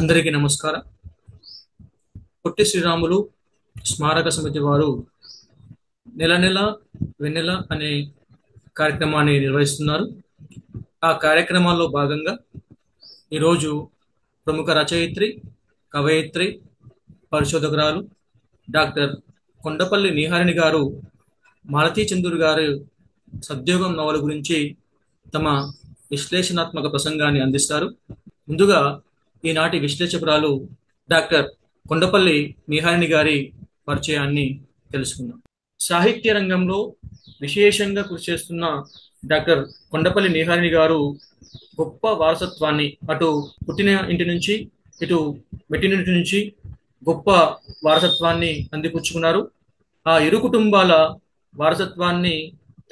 అందరికీ నమస్కారం. పొట్టి శ్రీరాములు స్మారక సమితి వారు నెల నెల వెన్నెల అనే కార్యక్రమాన్ని నిర్వహిస్తున్నారు. ఆ కార్యక్రమాల్లో భాగంగా ఈరోజు ప్రముఖ రచయిత్రి, కవయిత్రి, పరిశోధకురాలు డాక్టర్ కొండపల్లి నీహారిణి గారు మాలతీ చందూర్ గారు సద్యోగం నవల గురించి తమ విశ్లేషణాత్మక ప్రసంగాన్ని అందిస్తారు. ముందుగా ఈనాటి విశ్లేషకురాలు డాక్టర్ కొండపల్లి నీహారిణి గారి పరిచయాన్ని తెలుసుకుందాం. సాహిత్య రంగంలో విశేషంగా కృషి చేస్తున్న డాక్టర్ కొండపల్లి నీహారిణి గారు గొప్ప వారసత్వాన్ని అటు పుట్టిన ఇంటి నుంచి ఇటు మెట్టినింటి నుంచి గొప్ప వారసత్వాన్ని అందిపుచ్చుకున్నారు. ఆ ఇరు కుటుంబాల వారసత్వాన్ని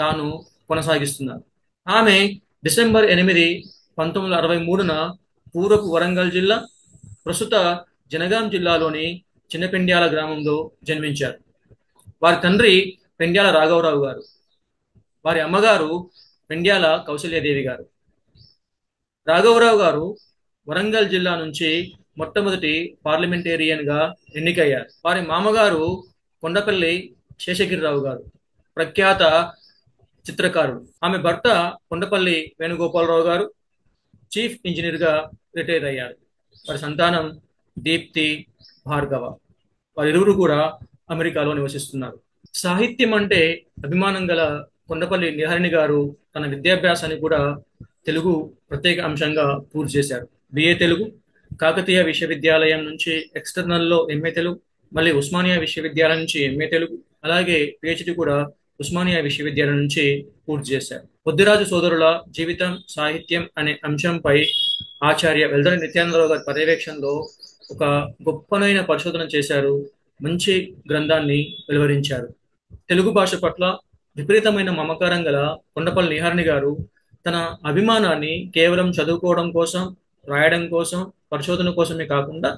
తాను కొనసాగిస్తున్నారు. ఆమె డిసెంబర్ 8, 1963న పూర్వపు వరంగల్ జిల్లా, ప్రస్తుత జనగాం జిల్లాలోని చిన్నపెండ్యాల గ్రామంలో జన్మించారు. వారి తండ్రి పెండ్యాల రాఘవరావు గారు, వారి అమ్మగారు పెండ్యాల కౌసల్యాదేవి గారు. రాఘవరావు గారు వరంగల్ జిల్లా నుంచి మొట్టమొదటి పార్లమెంటేరియన్ గా ఎన్నికయ్యారు. వారి మామగారు కొండపల్లి శేషగిరిరావు గారు, ప్రఖ్యాత చిత్రకారుడు. ఆమె భర్త కొండపల్లి వేణుగోపాలరావు గారు చీఫ్ ఇంజనీర్ గా రిటైర్ అయ్యారు. వారి సంతానం దీప్తి, భార్గవ. వారిరువురు కూడా అమెరికాలో నివసిస్తున్నారు. సాహిత్యం అంటే అభిమానం గల కొండపల్లి నీహారిణి గారు తన విద్యాభ్యాసాన్ని కూడా తెలుగు ప్రత్యేక అంశంగా పూర్తి చేశారు. బిఏ తెలుగు కాకతీయ విశ్వవిద్యాలయం నుంచి, ఎక్స్టర్నల్లో ఎంఏ తెలుగు, మళ్ళీ ఉస్మానియా విశ్వవిద్యాలయం నుంచి ఎంఏ తెలుగు, అలాగే పిహెచ్డి కూడా ఉస్మానియా విశ్వవిద్యాలయం నుంచి పూర్తి చేశారు. బుద్ధిరాజు సోదరుల జీవితం, సాహిత్యం అనే అంశంపై ఆచార్య వెల్దరి నిత్యానందరావు గారి పర్యవేక్షణలో ఒక గొప్పనైన పరిశోధన చేశారు. మంచి గ్రంథాన్ని వెలువరించారు. తెలుగు భాష పట్ల విపరీతమైన మమకారం గల కొండపల్లి నీహారిణి గారు తన అభిమానాన్ని కేవలం చదువుకోవడం కోసం, రాయడం కోసం, పరిశోధన కోసమే కాకుండా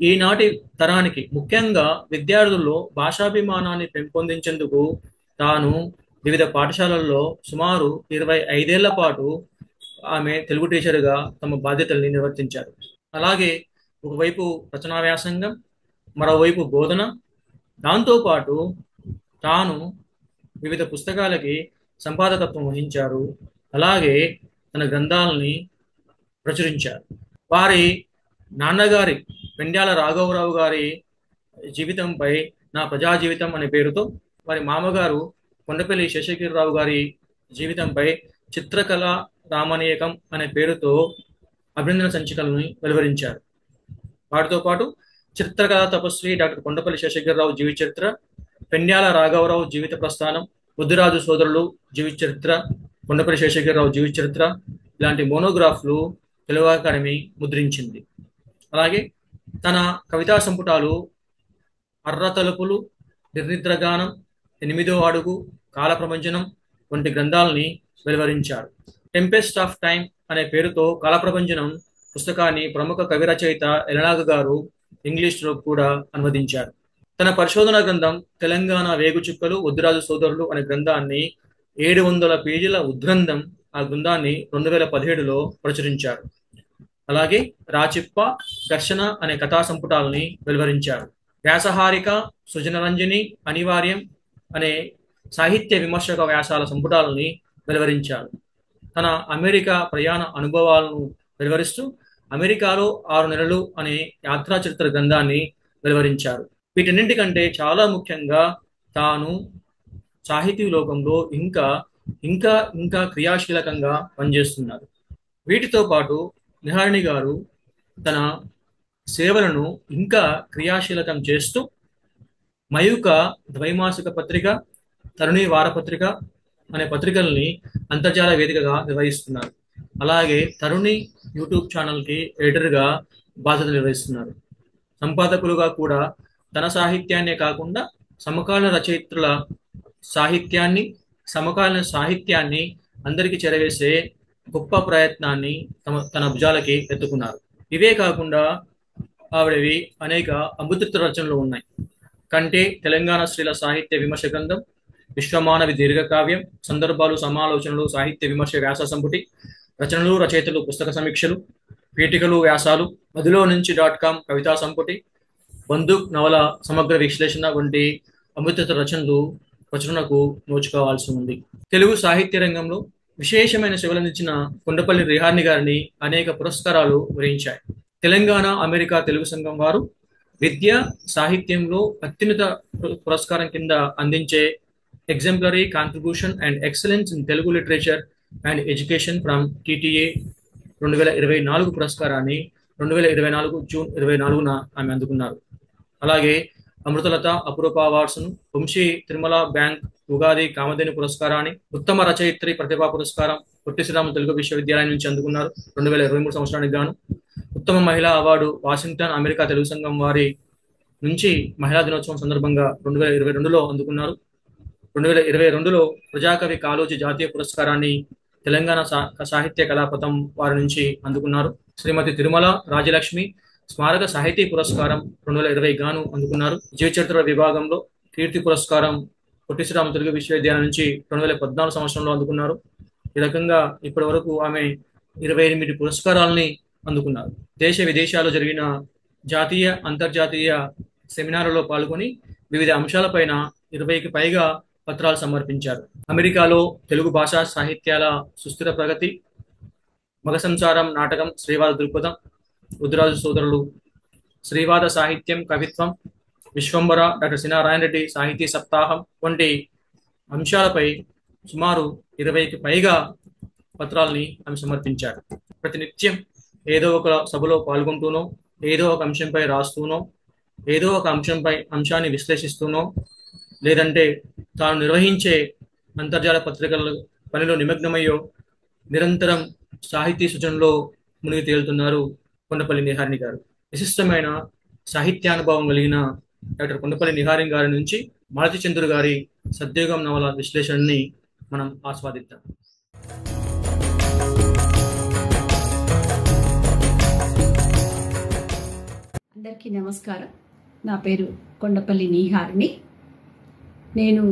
ఈనాటి తరానికి, ముఖ్యంగా విద్యార్థుల్లో భాషాభిమానాన్ని పెంపొందించేందుకు తాను వివిధ పాఠశాలల్లో సుమారు 25 ఏళ్ల పాటు ఆమె తెలుగు టీచర్గా తమ బాధ్యతల్ని నిర్వర్తించారు. అలాగే ఒకవైపు రచనా వ్యాసంగం, మరోవైపు బోధన, దాంతోపాటు తాను వివిధ పుస్తకాలకి సంపాదకత్వం వహించారు. అలాగే తన గ్రంథాలని ప్రచురించారు. వారి నాన్నగారి పెండ్యాల రాఘవరావు గారి జీవితంపై నా ప్రజా జీవితం అనే పేరుతో, వారి మామగారు కొండపల్లి శేషగిరిరావు గారి జీవితంపై చిత్రకళ రామణీయకం అనే పేరుతో అభినందన సంచికలను వెలువరించారు. వాటితో పాటు చిత్రకళా తపస్వి డాక్టర్ కొండపల్లి శేషగిరిరావు జీవిత చరిత్ర, పెండ్యాల రాఘవరావు జీవిత ప్రస్థానం, బుద్ధిరాజు సోదరులు జీవిత చరిత్ర, కొండపల్లి శేషగిరిరావు జీవిత చరిత్ర ఇలాంటి మోనోగ్రాఫ్లు తెలుగు అకాడమీ ముద్రించింది. అలాగే తన కవితా సంపుటాలు అర్ర తలుపులు, నిర్నిద్రగానం, 8వ అడుగు, కాల ప్రపంచనం వంటి గ్రంథాలని వెలువరించారు. టెంపెస్ట్ ఆఫ్ టైమ్ అనే పేరుతో కాల ప్రపంచనం పుస్తకాన్ని ప్రముఖ కవి రచయిత ఎలనాగ గారు ఇంగ్లీష్లో కూడా అనువదించారు. తన పరిశోధన గ్రంథం తెలంగాణ వేగుచుక్కలు, బుద్ధిరాజు సోదరులు అనే గ్రంథాన్ని 700 పేజీల ఉద్గ్రంథం, ఆ గ్రంథాన్ని 2017లో ప్రచురించారు. అలాగే రాచిప్ప, ఘర్షణ అనే కథా సంపుటాలని వెలువరించారు. వ్యాసహారిక, సృజనరంజని, అనివార్యం అనే సాహిత్య విమర్శక వ్యాసాల సంపుటాలని వెలువరించారు. తన అమెరికా ప్రయాణ అనుభవాలను వెలువరిస్తూ అమెరికాలో 6 నెలలు అనే యాత్రా చరిత్ర గ్రంథాన్ని వెలువరించారు. వీటన్నింటికంటే చాలా ముఖ్యంగా తాను సాహితీ లోకంలో ఇంకా ఇంకా ఇంకా క్రియాశీలకంగా పనిచేస్తున్నారు. వీటితో పాటు నీహారిణి గారు తన సేవలను ఇంకా క్రియాశీలకం చేస్తూ మయూక ద్వైమాసిక పత్రిక, తరుణి వారపత్రిక అనే పత్రికల్ని అంతర్జాల వేదికగా నిర్వహిస్తున్నారు. అలాగే తరుణి యూట్యూబ్ ఛానల్కి ఎడిటర్గా బాధ్యత నిర్వహిస్తున్నారు. సంపాదకులుగా కూడా తన సాహిత్యాన్నే కాకుండా సమకాలీన రచయిత్రుల సాహిత్యాన్ని, సమకాలీన సాహిత్యాన్ని అందరికీ చేరవేసే గొప్ప ప్రయత్నాన్ని తన భుజాలకి ఎత్తుకున్నారు. ఇవే కాకుండా ఆవిడవి అనేక అమృత రచనలు ఉన్నాయి. కంటే తెలంగాణ స్త్రీల సాహిత్య విమర్శ గ్రంథం, విశ్వమానవి దీర్ఘకావ్యం, సందర్భాలు, సమాలోచనలు, సాహిత్య విమర్శ వ్యాస సంపుటి, రచనలు, రచయితలు, పుస్తక సమీక్షలు, పీఠికలు వ్యాసాలు, మదిలో నుంచి .com కవితా సంపుటి, బందూక్ నవల సమగ్ర విశ్లేషణ వంటి అమృత రచనలు ప్రచురణకు నోచుకోవాల్సి ఉంది. తెలుగు సాహిత్య రంగంలో విశేషమైన సేవలందించిన కొండపల్లి రిహార్ని గారిని అనేక పురస్కారాలు వరించాయి. తెలంగాణ అమెరికా తెలుగు సంఘం వారు విద్య సాహిత్యంలో అత్యున్నత పురస్కారం కింద అందించే exemplary contribution and excellence in Telugu literature and education from TTA 2024 పురస్కారాన్ని 2024 జూన్ 24న ఆమె అందుకున్నారు. అలాగే అమృతలత అపురూప అవార్డ్స్ను, వంశీ తిరుమల బ్యాంక్ ఉగాది కామధేను పురస్కారాన్ని, ఉత్తమ రచయిత్రి ప్రతిభా పురస్కారం పొట్టి శ్రీరాములు తెలుగు విశ్వవిద్యాలయం నుంచి అందుకున్నారు 2023 సంవత్సరానికి గాను. ఉత్తమ మహిళా అవార్డు వాషింగ్టన్ అమెరికా తెలుగు సంఘం వారి నుంచి మహిళా దినోత్సవం సందర్భంగా 2022లో అందుకున్నారు. 2022లో ప్రజాకవి కాళోజీ జాతీయ పురస్కారాన్ని తెలంగాణ సాహిత్య కళాపథం వారి నుంచి అందుకున్నారు. శ్రీమతి తిరుమల రాజలక్ష్మి స్మారక సాహితీ పురస్కారం 2020 గాను అందుకున్నారు. జీవచరిత్ర విభాగంలో కీర్తి పురస్కారం పొట్టి శ్రీరాములు తెలుగు విశ్వవిద్యాలయం నుంచి 2014 సంవత్సరంలో అందుకున్నారు. ఈ రకంగా ఇప్పటి వరకు ఆమె 28 పురస్కారాలని అందుకున్నారు. దేశ విదేశాల్లో జరిగిన జాతీయ అంతర్జాతీయ సెమినార్లలో పాల్గొని వివిధ అంశాలపైన 20కి పైగా పత్రాలు సమర్పించారు. అమెరికాలో తెలుగు భాషా సాహిత్యాల సుస్థిర ప్రగతి, మగ సంసారం నాటకం, శ్రీవాద దృక్పథం, రుద్రరాజు సోదరులు, శ్రీవాద సాహిత్యం, కవిత్వం, విశ్వంబర, డాక్టర్ సి నారాయణ రెడ్డి సాహితీ సప్తాహం వంటి అంశాలపై సుమారు 20కి పైగా పత్రాలని ఆమె సమర్పించారు. ప్రతినిత్యం ఏదో ఒక సభలో పాల్గొంటూనో, ఏదో ఒక అంశంపై రాస్తూనో, ఏదో ఒక అంశాన్ని విశ్లేషిస్తూనో, లేదంటే తాను నిర్వహించే అంతర్జాల పత్రికల పనిలో నిమగ్నమయ్యో నిరంతరం సాహితీ సృజనలో మునిగి తేలుతున్నారు కొండపల్లి నిహారిణి గారు. విశిష్టమైన సాహిత్యానుభవం కలిగిన డాక్టర్ కొండపల్లి నిహారిణి గారి నుంచి మాలతి చంద్రు గారి సద్యోగం నవల విశ్లేషణని మనం ఆస్వాదిద్దాం. అందరికీ నమస్కారం. నా పేరు కొండపల్లి నిహారిణి. నేను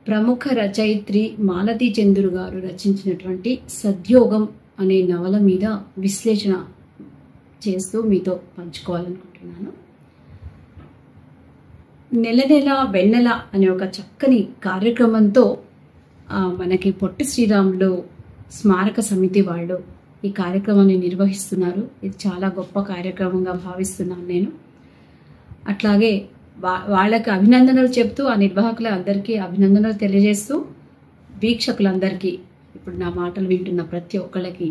ప్రముఖ రచయిత్రి మాలతి చంద్రు గారు రచించినటువంటి సద్యోగం అనే నవల మీద విశ్లేషణ చేస్తూ మీతో పంచుకోవాలనుకుంటున్నాను. నెల నెల వెన్నెల అనే ఒక చక్కని కార్యక్రమంతో మనకి పొట్టి శ్రీరాములు స్మారక సమితి వాళ్ళు ఈ కార్యక్రమాన్ని నిర్వహిస్తున్నారు. ఇది చాలా గొప్ప కార్యక్రమంగా భావిస్తున్నాను నేను. అట్లాగే వాళ్ళకి అభినందనలు చెప్తూ, ఆ నిర్వాహకుల అందరికీ అభినందనలు తెలియజేస్తూ, వీక్షకులందరికీ, ఇప్పుడు నా మాటలు వింటున్న ప్రతి ఒక్కళ్ళకి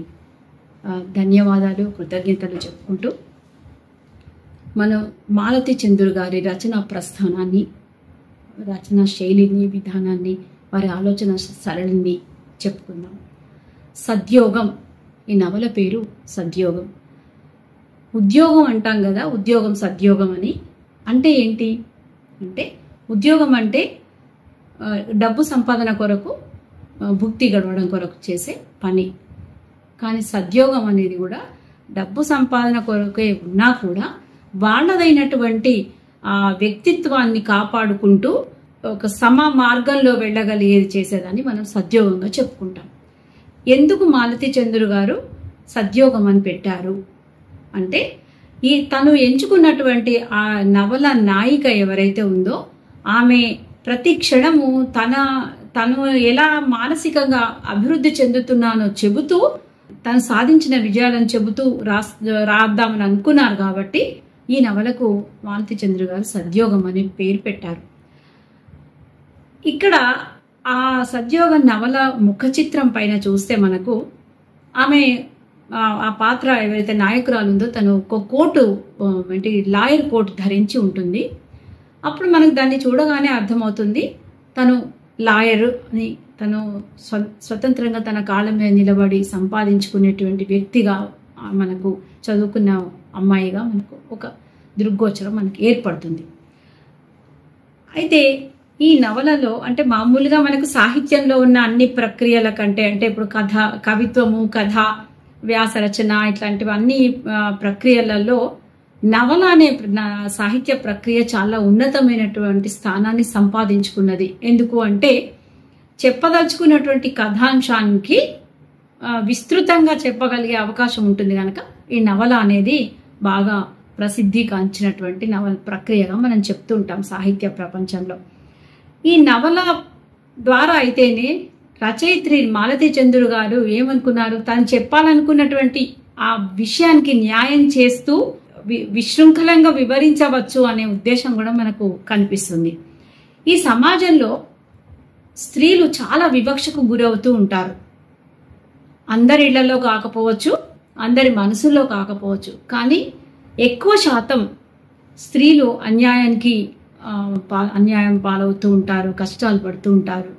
ధన్యవాదాలు, కృతజ్ఞతలు చెప్పుకుంటూ, మనం మాలతి చంద్రు గారి రచనా ప్రస్థానాన్ని, రచనా శైలిని, విధానాన్ని, వారి ఆలోచన సరళిని చెప్పుకుందాం. సద్యోగం, ఈ నవల పేరు సద్యోగం. ఉద్యోగం అంటాం కదా, ఉద్యోగం సద్యోగం అని. అంటే ఏంటి అంటే, ఉద్యోగం అంటే డబ్బు సంపాదన కొరకు, భుక్తి గడవడం కొరకు చేసే పని. కానీ సద్యోగం అనేది కూడా డబ్బు సంపాదన కొరకే ఉన్నా కూడా వాళ్ళదైనటువంటి ఆ వ్యక్తిత్వాన్ని కాపాడుకుంటూ ఒక సమ మార్గంలో వెళ్ళగలిగేది చేసేదాన్ని మనం సద్యోగంగా చెప్పుకుంటాం. ఎందుకు మాలతి చంద్రు గారు సద్యోగం అని పెట్టారు అంటే, తను ఎంచుకున్నటువంటి ఆ నవల నాయిక ఎవరైతే ఉందో ఆమె ప్రతి క్షణము తను ఎలా మానసికంగా అభివృద్ధి చెందుతున్నానో చెబుతూ, తను సాధించిన విజయాలను చెబుతూ రాద్దామని అనుకున్నారు. కాబట్టి ఈ నవలకు మాలతి చంద్రు గారు సద్యోగం అనే పేరు పెట్టారు. ఇక్కడ ఆ సద్యోగం నవల ముఖ చిత్రం పైన చూస్తే మనకు ఆమె ఆ పాత్ర ఎవరైతే నాయకురాలు ఉందో తను ఒక కోటు, అంటే లాయర్ కోట్ ధరించి ఉంటుంది. అప్పుడు మనకు దాన్ని చూడగానే అర్థమవుతుంది తను లాయర్ అని, తను స్వతంత్రంగా తన కాళ్ళ మీద నిలబడి సంపాదించుకునేటువంటి వ్యక్తిగా, మనకు చదువుకున్న అమ్మాయిగా మనకు ఒక దృగ్గోచరం మనకు ఏర్పడుతుంది. అయితే ఈ నవలలో అంటే మామూలుగా మనకు సాహిత్యంలో ఉన్న అన్ని ప్రక్రియల కంటే, అంటే ఇప్పుడు కవిత్వము, కథ, వ్యాసరచన ఇట్లాంటివి అన్ని ప్రక్రియలలో నవల అనే సాహిత్య ప్రక్రియ చాలా ఉన్నతమైనటువంటి స్థానాన్ని సంపాదించుకున్నది. ఎందుకు అంటే చెప్పదలుచుకున్నటువంటి కథాంశానికి విస్తృతంగా చెప్పగలిగే అవకాశం ఉంటుంది కనుక ఈ నవల అనేది బాగా ప్రసిద్ధిగాంచినటువంటి నవల ప్రక్రియగా మనం చెప్తూ ఉంటాం సాహిత్య ప్రపంచంలో. ఈ నవల ద్వారా అయితేనే రచయిత్రి మాలతీ చంద్రుడు గారు ఏమనుకున్నారు, తను చెప్పాలనుకున్నటువంటి ఆ విషయానికి న్యాయం చేస్తూ విశృంఖలంగా వివరించవచ్చు అనే ఉద్దేశం కూడా మనకు కనిపిస్తుంది. ఈ సమాజంలో స్త్రీలు చాలా వివక్షకు గురవుతూ ఉంటారు. అందరి ఇళ్లలో కాకపోవచ్చు, అందరి మనసుల్లో కాకపోవచ్చు, కానీ ఎక్కువ శాతం స్త్రీలు అన్యాయం పాలవుతూ ఉంటారు, కష్టాలు పడుతూ ఉంటారు.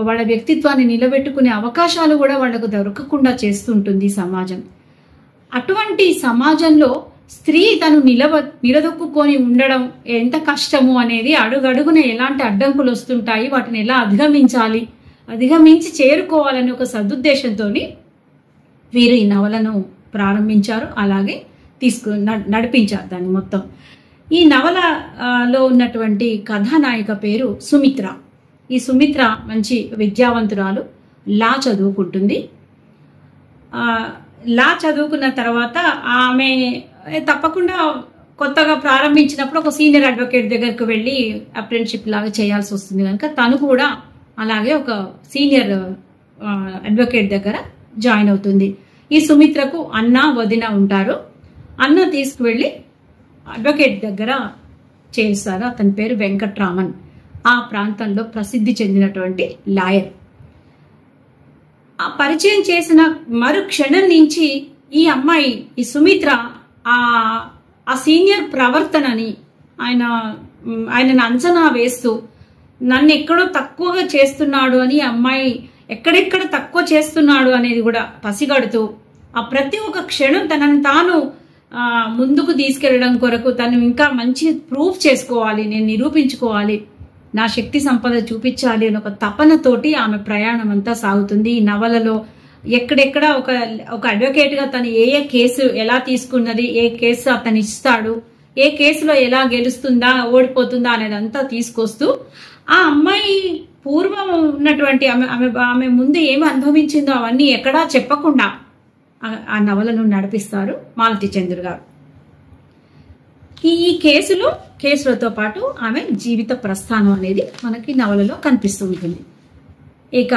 వాళ్ళ వ్యక్తిత్వాన్ని నిలబెట్టుకునే అవకాశాలు కూడా వాళ్లకు దొరకకుండా చేస్తుంటుంది సమాజం. అటువంటి సమాజంలో స్త్రీ తను నిలదొక్కుని ఉండడం ఎంత కష్టము అనేది అడుగడుగున ఎలాంటి అడ్డంకులు వస్తుంటాయి, వాటిని ఎలా అధిగమించి చేరుకోవాలని ఒక సదుద్దేశంతో వీరు ఈ నవలను ప్రారంభించారు, అలాగే నడిపించారు దాన్ని మొత్తం. ఈ నవలలో ఉన్నటువంటి కథానాయిక పేరు సుమిత్ర. ఈ సుమిత్ర మంచి విద్యావంతురాలు, లా చదువుకుంటుంది. లా చదువుకున్న తర్వాత ఆమె తప్పకుండా కొత్తగా ప్రారంభించినప్పుడు ఒక సీనియర్ అడ్వకేట్ దగ్గరకు వెళ్ళి అప్రెంటిషిప్ లాగా చేయాల్సి వస్తుంది కనుక తను కూడా అలాగే ఒక సీనియర్ అడ్వకేట్ దగ్గర జాయిన్ అవుతుంది. ఈ సుమిత్రకు అన్న వదిన ఉంటారు. అన్న తీసుకువెళ్ళి అడ్వకేట్ దగ్గర చేస్తారు. అతని పేరు వెంకట్రామన్. ఆ ప్రాంతంలో ప్రసిద్ధి చెందినటువంటి లాయర్. ఆ పరిచయం చేసిన మరుక్షణం నుంచి ఈ అమ్మాయి, ఈ సుమిత్ర ఆ సీనియర్ ప్రవర్తనని ఆయనను అంచనా వేస్తూ నన్ను ఎక్కడో తక్కువగా చేస్తున్నాడు అని అమ్మాయి ఎక్కడెక్కడ తక్కువ చేస్తున్నాడు అనేది కూడా పసిగడుతూ ఆ ప్రతి ఒక్క క్షణం తనను తాను ముందుకు తీసుకెళ్లడం కొరకు తను ఇంకా మంచి ప్రూఫ్ చేసుకోవాలి, నేను నిరూపించుకోవాలి, నా శక్తి సంపద చూపించాలి అని ఒక తపనతోటి ఆమె ప్రయాణం అంతా సాగుతుంది. ఈ నవలలో ఎక్కడెక్కడ ఒక అడ్వకేట్ గా తను ఏ కేసు ఎలా తీసుకున్నది, ఏ కేసు అతను ఇస్తాడు, ఏ కేసులో ఎలా గెలుస్తుందా ఓడిపోతుందా అనేదంతా తీసుకొస్తూ ఆ అమ్మాయి పూర్వం ఉన్నటువంటి ఆమె ముందు ఏమి అనుభవించిందో అవన్నీ ఎక్కడా చెప్పకుండా ఆ నవలను నడిపిస్తారు మాలతీ చంద్రుడు గారు. ఈ కేసులతో పాటు ఆమె జీవిత ప్రస్థానం అనేది మనకి నవలలో కనిపిస్తూ ఉంటుంది. ఇక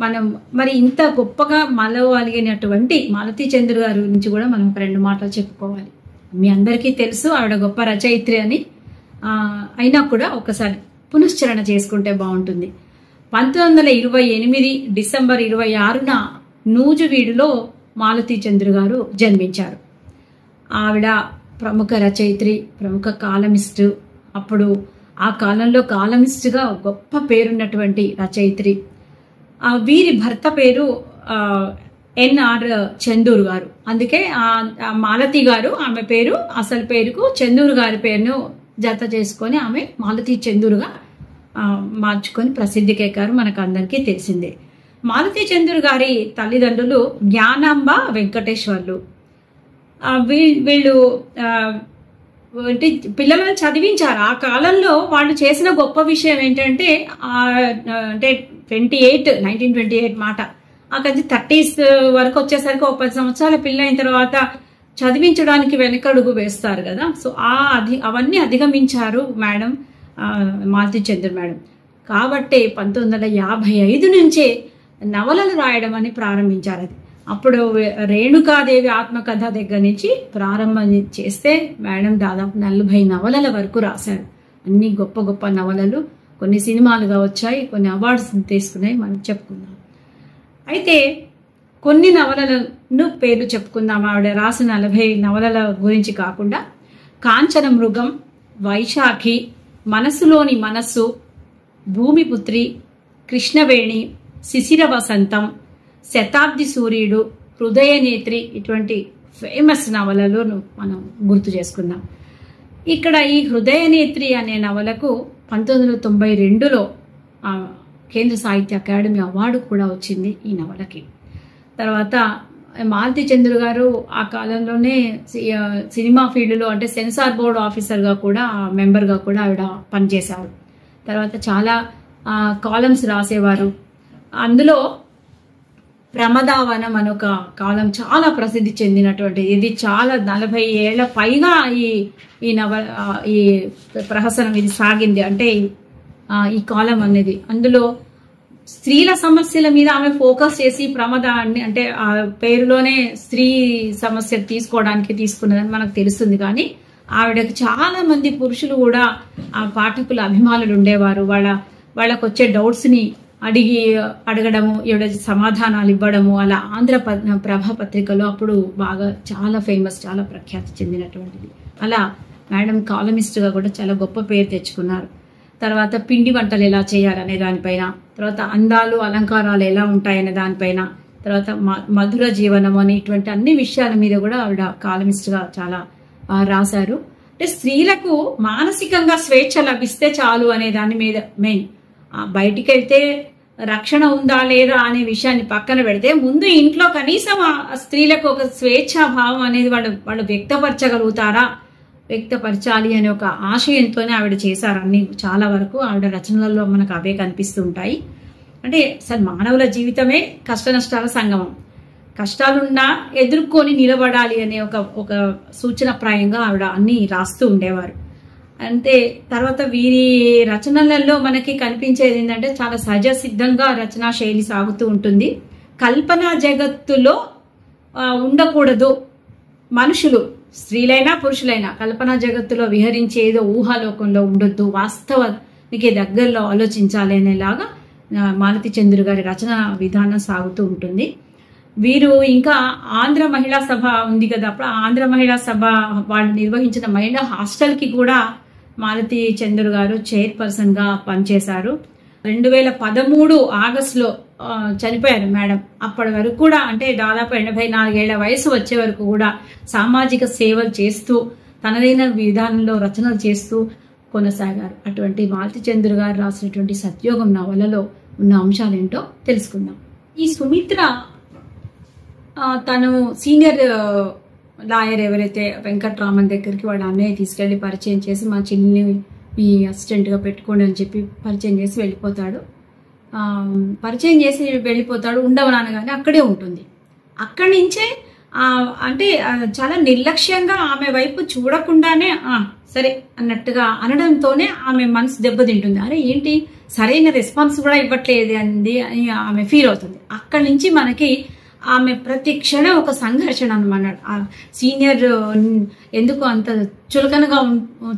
మనం మరి ఇంత గొప్పగా మలవగలిగినటువంటి మాలతీ చంద్రుడు గారి గురించి కూడా మనం 2 మాటలు చెప్పుకోవాలి. మీ అందరికీ తెలుసు ఆవిడ గొప్ప రచయిత్రి అని, అయినా కూడా ఒకసారి పునశ్చరణ చేసుకుంటే బాగుంటుంది. 1928 డిసెంబర్ 26న నూజువీడులో మాలతీ చంద్రుడు గారు జన్మించారు. ఆవిడ ప్రముఖ రచయిత్రి, ప్రముఖ కాలమిస్టు. అప్పుడు ఆ కాలంలో కాలమిస్టుగా గొప్ప పేరున్నటువంటి రచయిత్రి. వీరి భర్త పేరు ఎన్ఆర్ చందూరు గారు. అందుకే మాలతి గారు ఆమె పేరు అసలు పేరుకు చందూరు గారి పేరును జత చేసుకొని ఆమె మాలతీ చందూరుగా మార్చుకొని ప్రసిద్ధికెక్కారు, మనకు అందరికీ తెలిసిందే. మాలతీ చందూరు గారి తల్లిదండ్రులు జ్ఞానాంబ వెంకటేశ్వర్లు. వీళ్ళు పిల్లలను చదివించారు. ఆ కాలంలో వాళ్ళు చేసిన గొప్ప విషయం ఏంటంటే అంటే 1928 మాట అక్కడ 30s వరకు వచ్చేసరికి 10 సంవత్సరాల పిల్ల అయిన తర్వాత చదివించడానికి వెనకడుగు వేస్తారు కదా. సో అవన్నీ అధిగమించారు మేడం మాలతీ చంద్రుడు మేడం. కాబట్టి 1955 నుంచే నవలలు రాయడం అని ప్రారంభించారు. అది అప్పుడు రేణుకాదేవి ఆత్మకథ దగ్గర నుంచి ప్రారంభం చేస్తే మేడం దాదాపు 40 నవలల వరకు రాశారు. అన్ని గొప్ప గొప్ప నవలలు, కొన్ని సినిమాలుగా వచ్చాయి, కొన్ని అవార్డ్స్ తీసుకున్నాయి, మనం చెప్పుకుందాం. అయితే కొన్ని నవలలను పేర్లు చెప్పుకుందాం. ఆవిడ రాసిన 40 నవలల గురించి కాకుండా కాంచన మృగం, వైశాఖి, మనసులోని మనస్సు, భూమిపుత్రి, కృష్ణవేణి, శిశిర వసంతం, శతాబ్ది సూర్యుడు, హృదయనేత్రి ఇటువంటి ఫేమస్ నవలలను మనం గుర్తు చేసుకుందాం. ఇక్కడ ఈ హృదయనేత్రి అనే నవలకు 1992లో కేంద్ర సాహిత్య అకాడమీ అవార్డు కూడా వచ్చింది ఈ నవలకి. తర్వాత మాలతీ చంద్రుడు గారు ఆ కాలంలోనే సినిమా ఫీల్డ్లో అంటే సెన్సార్ బోర్డు ఆఫీసర్గా కూడా మెంబర్గా కూడా ఆవిడ పనిచేశారు. తర్వాత చాలా కాలమ్స్ రాసేవారు. అందులో ప్రమదావనం అని ఒక కాలం చాలా ప్రసిద్ధి చెందినటువంటిది. ఇది చాలా 40 ఏళ్ల పైగా ఈ ప్రహసనం ఇది సాగింది. అంటే ఈ కాలం అనేది అందులో స్త్రీల సమస్యల మీద ఆమె ఫోకస్ చేసి ప్రమదాన్ని అంటే ఆ పేరులోనే స్త్రీ సమస్య తీసుకోవడానికి తీసుకున్నదని మనకు తెలుస్తుంది. కానీ ఆవిడకి చాలా మంది పురుషులు కూడా ఆ పాఠకుల అభిమానులు ఉండేవారు. వాళ్ళకు వచ్చే డౌట్స్ ని అడగడము, ఈవిడ సమాధానాలు ఇవ్వడము, అలా ప్రభ పత్రికలో అప్పుడు బాగా చాలా ఫేమస్, చాలా ప్రఖ్యాతి చెందినటువంటిది. అలా మేడం కాలమిస్ట్ గా కూడా చాలా గొప్ప పేరు తెచ్చుకున్నారు. తర్వాత పిండి వంటలు ఎలా చేయాలనే దానిపైన, తర్వాత అందాలు అలంకారాలు ఎలా ఉంటాయనే దానిపైన, తర్వాత మధుర జీవనం అని ఇటువంటి అన్ని విషయాల మీద కూడా ఆవిడ కాలమిస్ట్ గా చాలా రాశారు. అంటే స్త్రీలకు మానసికంగా స్వేచ్ఛ లభిస్తే చాలు అనే దాని మీద మెయిన్. బయటికి వెళ్తే రక్షణ ఉందా లేదా అనే విషయాన్ని పక్కన పెడితే ముందు ఇంట్లో కనీసం ఆ స్త్రీలకు ఒక స్వేచ్ఛా భావం అనేది వాళ్ళు వ్యక్తపరచగలుగుతారా, వ్యక్తపరచాలి అనే ఒక ఆశయంతోనే ఆవిడ చేశారు అన్ని. చాలా వరకు ఆవిడ రచనలలో మనకు అవే కనిపిస్తూ ఉంటాయి. అంటే అసలు మానవుల జీవితమే కష్ట నష్టాల సంగమం. కష్టాలున్నా ఎదుర్కొని నిలబడాలి అనే ఒక సూచనప్రాయంగా ఆవిడ అన్ని రాస్తూ ఉండేవారు. అంటే తర్వాత వీరి రచనలలో మనకి కనిపించేది ఏంటంటే చాలా సహజ సిద్ధంగా రచనా శైలి సాగుతూ ఉంటుంది. కల్పనా జగత్తులో ఉండకూడదు మనుషులు, స్త్రీలైనా పురుషులైనా కల్పనా జగత్తులో విహరించేదో ఊహాలోకంలో ఉండొద్దు, వాస్తవానికి దగ్గరలో ఆలోచించాలి అనేలాగా మాలతి చంద్రు గారి రచన విధానం సాగుతూ ఉంటుంది. వీరు ఇంకా ఆంధ్ర మహిళా సభ ఉంది కదా, అప్పుడు ఆంధ్ర మహిళా సభ వాళ్ళు నిర్వహించిన మహిళా హాస్టల్ కి కూడా మాలతి చంద్రు గారు చైర్పర్సన్ గా పనిచేశారు. 2013 ఆగస్టులో చనిపోయారు మేడం. అప్పటి వరకు కూడా అంటే దాదాపు 84 ఏళ్ల వయసు వచ్చే వరకు కూడా సామాజిక సేవలు చేస్తూ తనదైన విధానంలో రచనలు చేస్తూ కొనసాగారు. అటువంటి మాలతి చంద్రు గారు రాసినటువంటి సత్యోగం నవలలో ఉన్న అంశాలేంటో తెలుసుకుందాం. ఈ సుమిత్ర తను సీనియర్ లాయర్ ఎవరైతే వెంకట్రామన్ దగ్గరికి వాళ్ళ అన్నయ్య తీసుకెళ్లి పరిచయం చేసి మా చెల్లిని మీ అసిస్టెంట్గా పెట్టుకోండి అని చెప్పి పరిచయం చేసి వెళ్ళిపోతాడు. ఉండవనగానే అక్కడే ఉంటుంది. అక్కడి నుంచే అంటే చాలా నిర్లక్ష్యంగా ఆమె వైపు చూడకుండానే సరే అన్నట్టుగా అనడంతోనే ఆమె మనసు దెబ్బతింటుంది. అరే ఏంటి సరైన రెస్పాన్స్ కూడా ఇవ్వట్లేదు అని ఆమె ఫీల్ అవుతుంది. అక్కడి నుంచి మనకి ఆమె ప్రతి క్షణం ఒక సంఘర్షణ అనమాట. ఆ సీనియర్ ఎందుకు అంత చులకనగా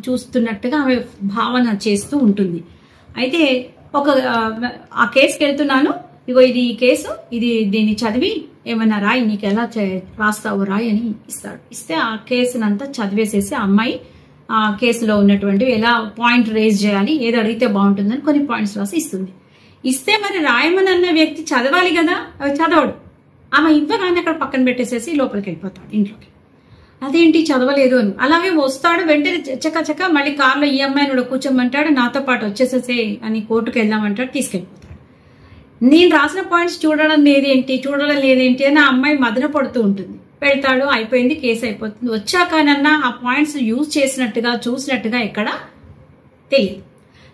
చూస్తున్నట్టుగా ఆమె భావన చేస్తూ ఉంటుంది. అయితే ఆ కేసుకి వెళ్తున్నాను, ఇగో ఇది ఈ కేసు, దీన్ని చదివి ఏమన్నా రాయి, నీకు ఎలా రాస్తావు రాయి అని ఇస్తాడు. ఇస్తే ఆ కేసునంతా చదివేసేసి అమ్మాయి ఆ కేసులో ఉన్నటువంటివి ఎలా పాయింట్ రేజ్ చేయాలి, ఏది అడిగితే బాగుంటుందని కొన్ని పాయింట్స్ రాసి ఇస్తుంది. ఇస్తే మరి రాయమని అన్న వ్యక్తి చదవాలి కదా, అవి చదవడు. ఆమె ఇవ్వగానే అక్కడ పక్కన పెట్టేసేసి లోపలికి వెళ్ళిపోతాడు ఇంట్లోకి. అదేంటి చదవలేదు అని. అలాగే వస్తాడు, వెంటనే చక్క మళ్ళీ కార్లో ఈ అమ్మాయిని కూడా కూర్చోమంటాడు, నాతో పాటు వచ్చేసేసే అని కోర్టుకు వెళ్దామంటాడు, తీసుకెళ్ళిపోతాడు. నేను రాసిన పాయింట్స్ చూడడం లేదేంటి అని ఆ అమ్మాయి మదన పడుతూ ఉంటుంది. పెడతాడు, అయిపోయింది, కేసు అయిపోతుంది. వచ్చాకనన్నా ఆ పాయింట్స్ యూజ్ చేసినట్టుగా చూసినట్టుగా ఎక్కడ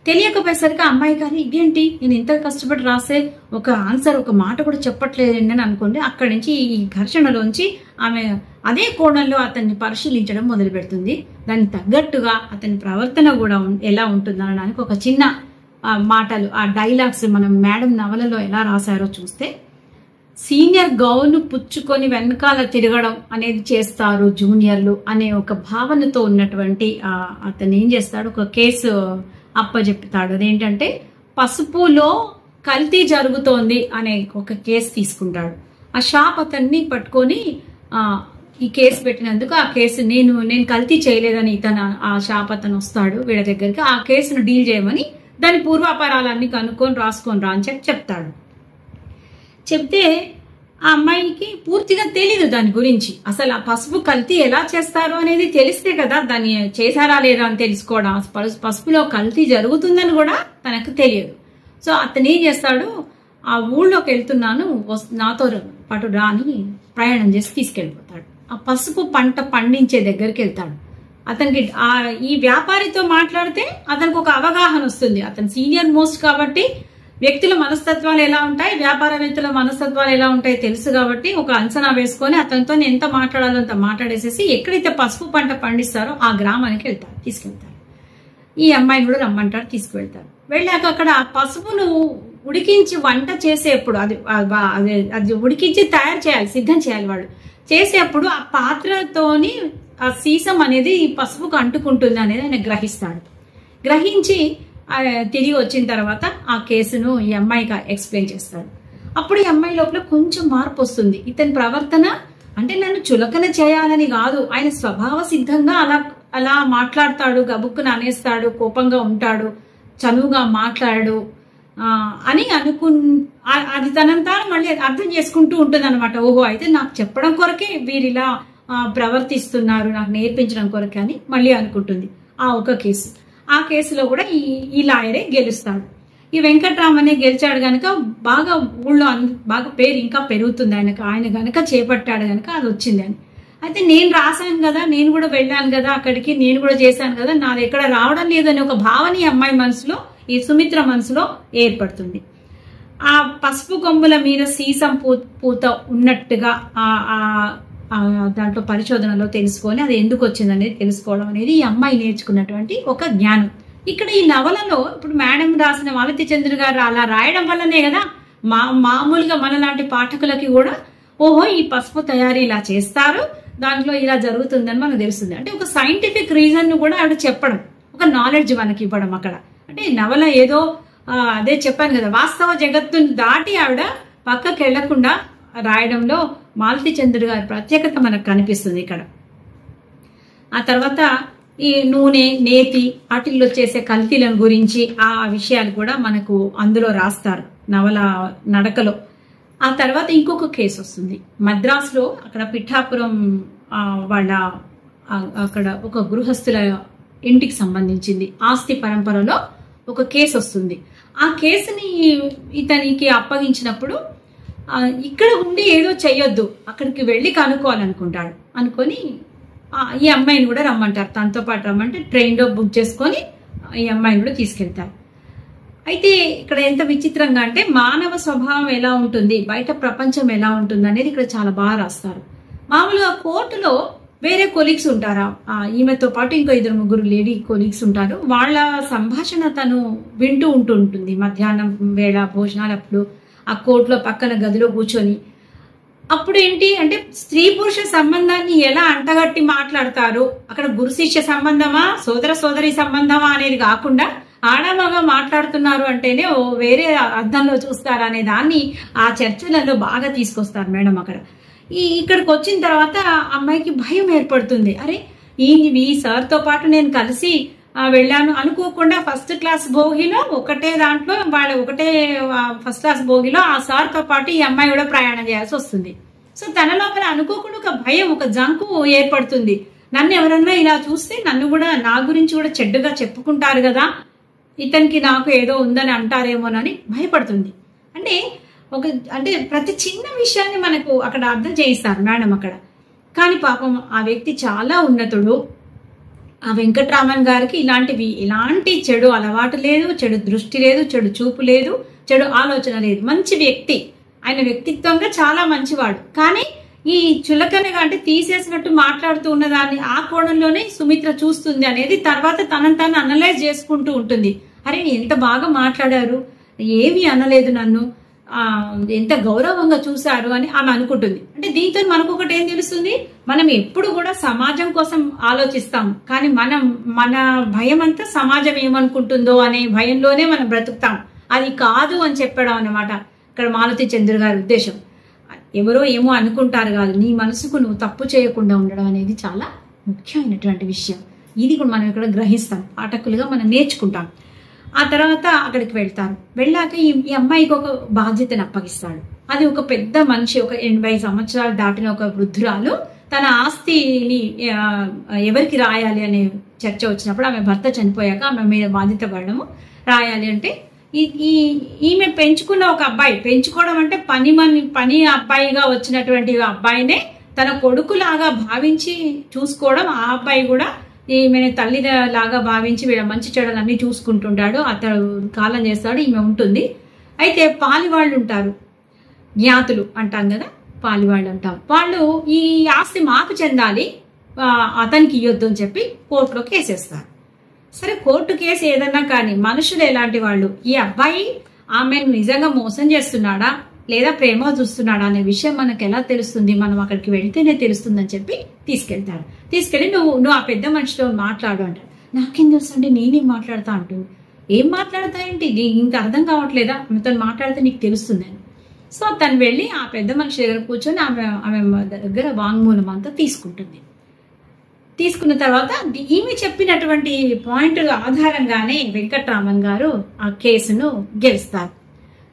తెలియకపోయేసరికి అమ్మాయి కానీ ఇదేంటి నేను ఇంత కష్టపడి రాసే ఒక ఆన్సర్ ఒక మాట కూడా చెప్పట్లేదండి అని అనుకోండి. అక్కడి నుంచి ఈ ఘర్షణలోంచి ఆమె అదే కోణంలో అతన్ని పరిశీలించడం మొదలు పెడుతుంది. దానికి తగ్గట్టుగా అతని ప్రవర్తన కూడా ఎలా ఉంటుంది అనడానికి ఒక చిన్న మాటలు, ఆ డైలాగ్స్ మనం మేడం నవలలో ఎలా రాశారో చూస్తే, సీనియర్ గౌను పుచ్చుకొని వెనకాల తిరగడం అనేది చేస్తారు జూనియర్లు అనే ఒక భావనతో ఉన్నటువంటి అతను ఏం చేస్తాడు, ఒక కేసు అప్పచెప్తాడు. అదేంటంటే పసుపులో కల్తీ జరుగుతోంది అనే ఒక కేసు తీసుకుంటాడు. ఆ షాప్ అతన్ని పట్టుకొని ఈ కేసు పెట్టినందుకు ఆ కేసు నేను కల్తీ చేయలేదని ఆ షాప్ అతను వస్తాడు వీళ్ళ దగ్గరికి. ఆ కేసును డీల్ చేయమని దాని పూర్వాపరాలన్నీ కనుక్కొని రాసుకొని రా అని చెప్తాడు. చెప్తే ఆ అమ్మాయికి పూర్తిగా తెలీదు దాని గురించి. అసలు ఆ పసుపు కల్తీ ఎలా చేస్తారు అనేది తెలిస్తే కదా దాన్ని చేశారా లేదా అని తెలుసుకోవడం. పసుపులో కల్తీ జరుగుతుందని కూడా తనకు తెలియదు. సో అతను ఏం చేస్తాడు, ఆ ఊళ్ళోకి వెళ్తున్నాను నాతో పాటు రాని ప్రయాణం చేసి తీసుకెళ్ళిపోతాడు. ఆ పసుపు పంట పండించే దగ్గరికి వెళ్తాడు. అతనికి ఈ వ్యాపారితో మాట్లాడితే అతనికి ఒక అవగాహన వస్తుంది. అతను సీనియర్ మోస్ట్ కాబట్టి వ్యక్తుల మనస్తత్వాలు ఎలా ఉంటాయి, వ్యాపారవేత్తల మనస్తత్వాలు ఎలా ఉంటాయి తెలుసు కాబట్టి ఒక అంచనా వేసుకొని అతనితో ఎంత మాట్లాడాలో అంత మాట్లాడేసేసి ఎక్కడైతే పసుపు పంట పండిస్తారో ఆ గ్రామానికి తీసుకెళ్తారు. ఈ అమ్మాయిని కూడా రమ్మంటారు, తీసుకువెళ్తారు. వెళ్ళాక అక్కడ ఆ పసుపును ఉడికించి వంట చేసేప్పుడు అది ఉడికించి తయారు చేయాలి, సిద్ధం చేయాలి. వాళ్ళు చేసేప్పుడు ఆ పాత్రతోని ఆ సీసం అనేది ఈ పసుపుకు అంటుకుంటుంది అనేది ఆయన గ్రహిస్తాడు. గ్రహించి తిరిగి వచ్చిన తర్వాత ఆ కేసును ఈ అమ్మాయికి ఎక్స్ప్లెయిన్ చేస్తాడు. అప్పుడు ఈ అమ్మాయి లోపల కొంచెం మార్పు వస్తుంది. ఇతని ప్రవర్తన అంటే నన్ను చులకన చేయాలని కాదు, ఆయన స్వభావ సిద్ధంగా అలా మాట్లాడతాడు, గబుక్కున అనేస్తాడు, కోపంగా ఉంటాడు, చనువుగా మాట్లాడు అని అది తనంతా మళ్ళీ అర్థం చేసుకుంటూ ఉంటుంది అనమాట. ఓహో, అయితే నాకు చెప్పడం కొరకే వీరిలా ప్రవర్తిస్తున్నారు, నాకు నేర్పించడం కొరకే అని మళ్ళీ అనుకుంటుంది. ఆ ఒక కేసు, ఆ కేసులో కూడా ఈ లాయరే గెలుస్తాడు. ఈ వెంకట్రామనే గెలిచాడు గనక బాగా ఊళ్ళో బాగా పేరు ఇంకా పెరుగుతుంది ఆయన గనక చేపట్టాడు గనక అది వచ్చింది అని. అయితే నేను రాశాను కదా, నేను కూడా వెళ్ళాను కదా అక్కడికి, నేను కూడా చేశాను కదా, నాది ఎక్కడ రావడం లేదని ఒక భావన ఈ అమ్మాయి మనసులో, ఈ సుమిత్ర మనసులో ఏర్పడుతుంది. ఆ పసుపు కొమ్ముల మీద సీసం పూత ఉన్నట్టుగా దాంట్లో పరిశోధనలో తెలుసుకొని అది ఎందుకు వచ్చింది అనేది తెలుసుకోవడం అనేది ఈ అమ్మాయి నేర్చుకున్నటువంటి ఒక జ్ఞానం. ఇక్కడ ఈ నవలలో ఇప్పుడు మేడం రాసిన మాలతి చంద్ర గారు అలా రాయడం వల్లనే కదా మామూలుగా మనలాంటి పాఠకులకి కూడా ఓహో ఈ పసుపు తయారీ ఇలా చేస్తారు, దాంట్లో ఇలా జరుగుతుందని మనకు తెలుస్తుంది. అంటే ఒక సైంటిఫిక్ రీజన్ ను కూడా ఆవిడ చెప్పడం, ఒక నాలెడ్జ్ మనకి ఇవ్వడం. అక్కడ అంటే నవల ఏదో అదే చెప్పాను కదా, వాస్తవ జగత్తుని దాటి ఆవిడ పక్కకి వెళ్లకుండా రాయడంలో మాలతి చంద్రుడు గారి ప్రత్యేకత మనకు కనిపిస్తుంది ఇక్కడ. ఆ తర్వాత ఈ నూనె, నేతి వాటిల్లో చేసే కల్తీలను గురించి ఆ విషయాలు కూడా మనకు అందులో రాస్తారు నవల నడకలో. ఆ తర్వాత ఇంకొక కేసు వస్తుంది మద్రాసులో, అక్కడ పిఠాపురం వాళ్ళ అక్కడ ఒక గృహస్థుల ఇంటికి సంబంధించింది ఆస్తి పరంపరలో ఒక కేసు వస్తుంది. ఆ కేసుని ఇతనికి అప్పగించినప్పుడు ఇక్కడ ఉండి ఏదో చెయ్యొద్దు, అక్కడికి వెళ్ళి కనుక్కోవాలనుకుంటాడు. అనుకొని ఈ అమ్మాయిని కూడా రమ్మంటారు, తనతో పాటు రమ్మంటే ట్రైన్లో బుక్ చేసుకొని ఈ అమ్మాయిని కూడా తీసుకెళ్తారు. అయితే ఇక్కడ ఎంత విచిత్రంగా అంటే మానవ స్వభావం ఎలా ఉంటుంది, బయట ప్రపంచం ఎలా ఉంటుంది అనేది ఇక్కడ చాలా బాగా రాస్తారు. మామూలుగా కోర్టులో వేరే కొలీగ్స్ ఉంటారా, ఈమెతో పాటు ఇంకో 2-3 లేడీ కొలీగ్స్ ఉంటారు. వాళ్ళ సంభాషణ తను వింటూ ఉంటుంది మధ్యాహ్నం వేళ భోజనాలప్పుడు ఆ కోర్టులో పక్కన గదిలో కూర్చొని. అప్పుడు ఏంటి అంటే స్త్రీ పురుష సంబంధాన్ని ఎలా అంటగట్టి మాట్లాడతారు, అక్కడ గురు శిష్య సంబంధమా సోదర సోదరి సంబంధమా అనేది కాకుండా ఆడమగా మాట్లాడుతున్నారు అంటేనే వేరే అర్థంలో చూస్తారు అనే దాన్ని ఆ చర్చలలో బాగా తీసుకొస్తారు మేడం. అక్కడ ఇక్కడికి వచ్చిన తర్వాత అమ్మాయికి భయం ఏర్పడుతుంది. అరే ఈ సార్తో పాటు నేను కలిసి వెళ్ళాను అనుకోకుండా ఫస్ట్ క్లాస్ భోగిలో ఒకటే దాంట్లో ఒకటే ఫస్ట్ క్లాస్ భోగిలో ఆ సార్తో పాటు ఈ అమ్మాయి కూడా ప్రయాణం చేయాల్సి వస్తుంది. సో తన లోపల అనుకోకుండా ఒక భయం, ఒక జంకు ఏర్పడుతుంది. నన్ను ఎవరన్నా ఇలా చూస్తే నన్ను కూడా నా గురించి కూడా చెడ్డగా చెప్పుకుంటారు కదా, ఇతనికి నాకు ఏదో ఉందని అంటారేమోనని భయపడుతుంది. అంటే ప్రతి చిన్న విషయాన్ని మనకు అక్కడ అర్థం చేయిస్తారు మేడం అక్కడ. కానీ పాపం ఆ వ్యక్తి చాలా ఉన్నతుడు. ఆ వెంకట్రామన్ గారికి ఇలాంటి చెడు అలవాటు లేదు, చెడు దృష్టి లేదు, చెడు చూపు లేదు, చెడు ఆలోచన లేదు. మంచి వ్యక్తి, ఆయన వ్యక్తిత్వంగా చాలా మంచివాడు. కానీ ఈ చులకనగా అంటే తీసేసినట్టు మాట్లాడుతూ ఉన్నదాన్ని ఆ కోణంలోనే సుమిత్ర చూస్తుంది అనేది తర్వాత తనను తాను అనలైజ్ చేసుకుంటూ ఉంటుంది. అరే ఎంత బాగా మాట్లాడారు, ఏమీ అనలేదు నన్ను, ఎంత గౌరవంగా చూశారు అని ఆమె అనుకుంటుంది. అంటే దీంతో మనకు ఒకటి ఏం తెలుస్తుంది, మనం ఎప్పుడు కూడా సమాజం కోసం ఆలోచిస్తాం, కానీ మన భయం అంతా సమాజం ఏమనుకుంటుందో అనే భయంలోనే మనం బ్రతుకుతాం. అది కాదు అని చెప్పడం అన్నమాట ఇక్కడ మాలతి చంద్ర గారి ఉద్దేశం. ఎవరో ఏమో అనుకుంటారు కాదు, నీ మనసుకు నువ్వు తప్పు చేయకుండా ఉండడం అనేది చాలా ముఖ్యమైనటువంటి విషయం. ఇది కూడా మనం ఇక్కడ గ్రహిస్తాం, పాఠకులుగా మనం నేర్చుకుంటాం. ఆ తర్వాత అక్కడికి వెళ్తారు. వెళ్ళాక ఈ అమ్మాయికి ఒక బాధ్యతను అప్పగిస్తాడు. అది ఒక పెద్ద మనిషి, ఒక 80 సంవత్సరాలు దాటిన ఒక వృద్ధురాలు తన ఆస్తిని ఎవరికి రాయాలి అనే చర్చ వచ్చినప్పుడు, ఆమె భర్త చనిపోయాక ఆమె మీద బాధ్యత పడడము రాయాలి అంటే ఈమె పెంచుకున్న ఒక అబ్బాయి, పెంచుకోవడం అంటే పని అబ్బాయిగా వచ్చినటువంటి అబ్బాయినే తన కొడుకులాగా భావించి చూసుకోవడం. ఆ అబ్బాయి కూడా ఈమె తల్లి లాగా భావించి వీళ్ళ మంచి చెడులన్నీ చూసుకుంటుంటాడు. అతడు కాలం చేస్తాడు, ఈమె ఉంటుంది. అయితే పాలివాళ్ళు ఉంటారు, జ్ఞాతులు అంటాం కదా, పాలివాళ్ళు అంటాం. వాళ్ళు ఈ ఆస్తి మాకు చెందాలి, అతనికి ఇవ్వద్దు అని చెప్పి కోర్టులో కేసేస్తారు. సరే, కోర్టు కేసు ఏదన్నా కానీ మనుషులు ఎలాంటి వాళ్ళు, ఈ అబ్బాయి ఆమెను నిజంగా మోసం చేస్తున్నాడా లేదా ప్రేమ చూస్తున్నాడా అనే విషయం మనకు ఎలా తెలుస్తుంది, మనం అక్కడికి వెళితేనే తెలుస్తుందని చెప్పి తీసుకెళ్తారు. తీసుకెళ్ళి నువ్వు ఆ పెద్ద మనిషితో మాట్లాడు అంటారు. నాకేం తెలుసు అంటే నేనేం మాట్లాడతా అంటుంది. ఏం మాట్లాడతా ఏంటి, ఇంకా అర్థం కావట్లేదా, ఆమెతో మాట్లాడితే నీకు తెలుస్తుందని. సో తను వెళ్ళి ఆ పెద్ద మనిషి దగ్గర కూర్చొని ఆమె దగ్గర వాంగ్మూలం అంతా తీసుకుంటుంది. తీసుకున్న తర్వాత ఈమె చెప్పినటువంటి పాయింట్ ఆధారంగానే వెంకట్రామన్ గారు ఆ కేసును గెలుస్తారు.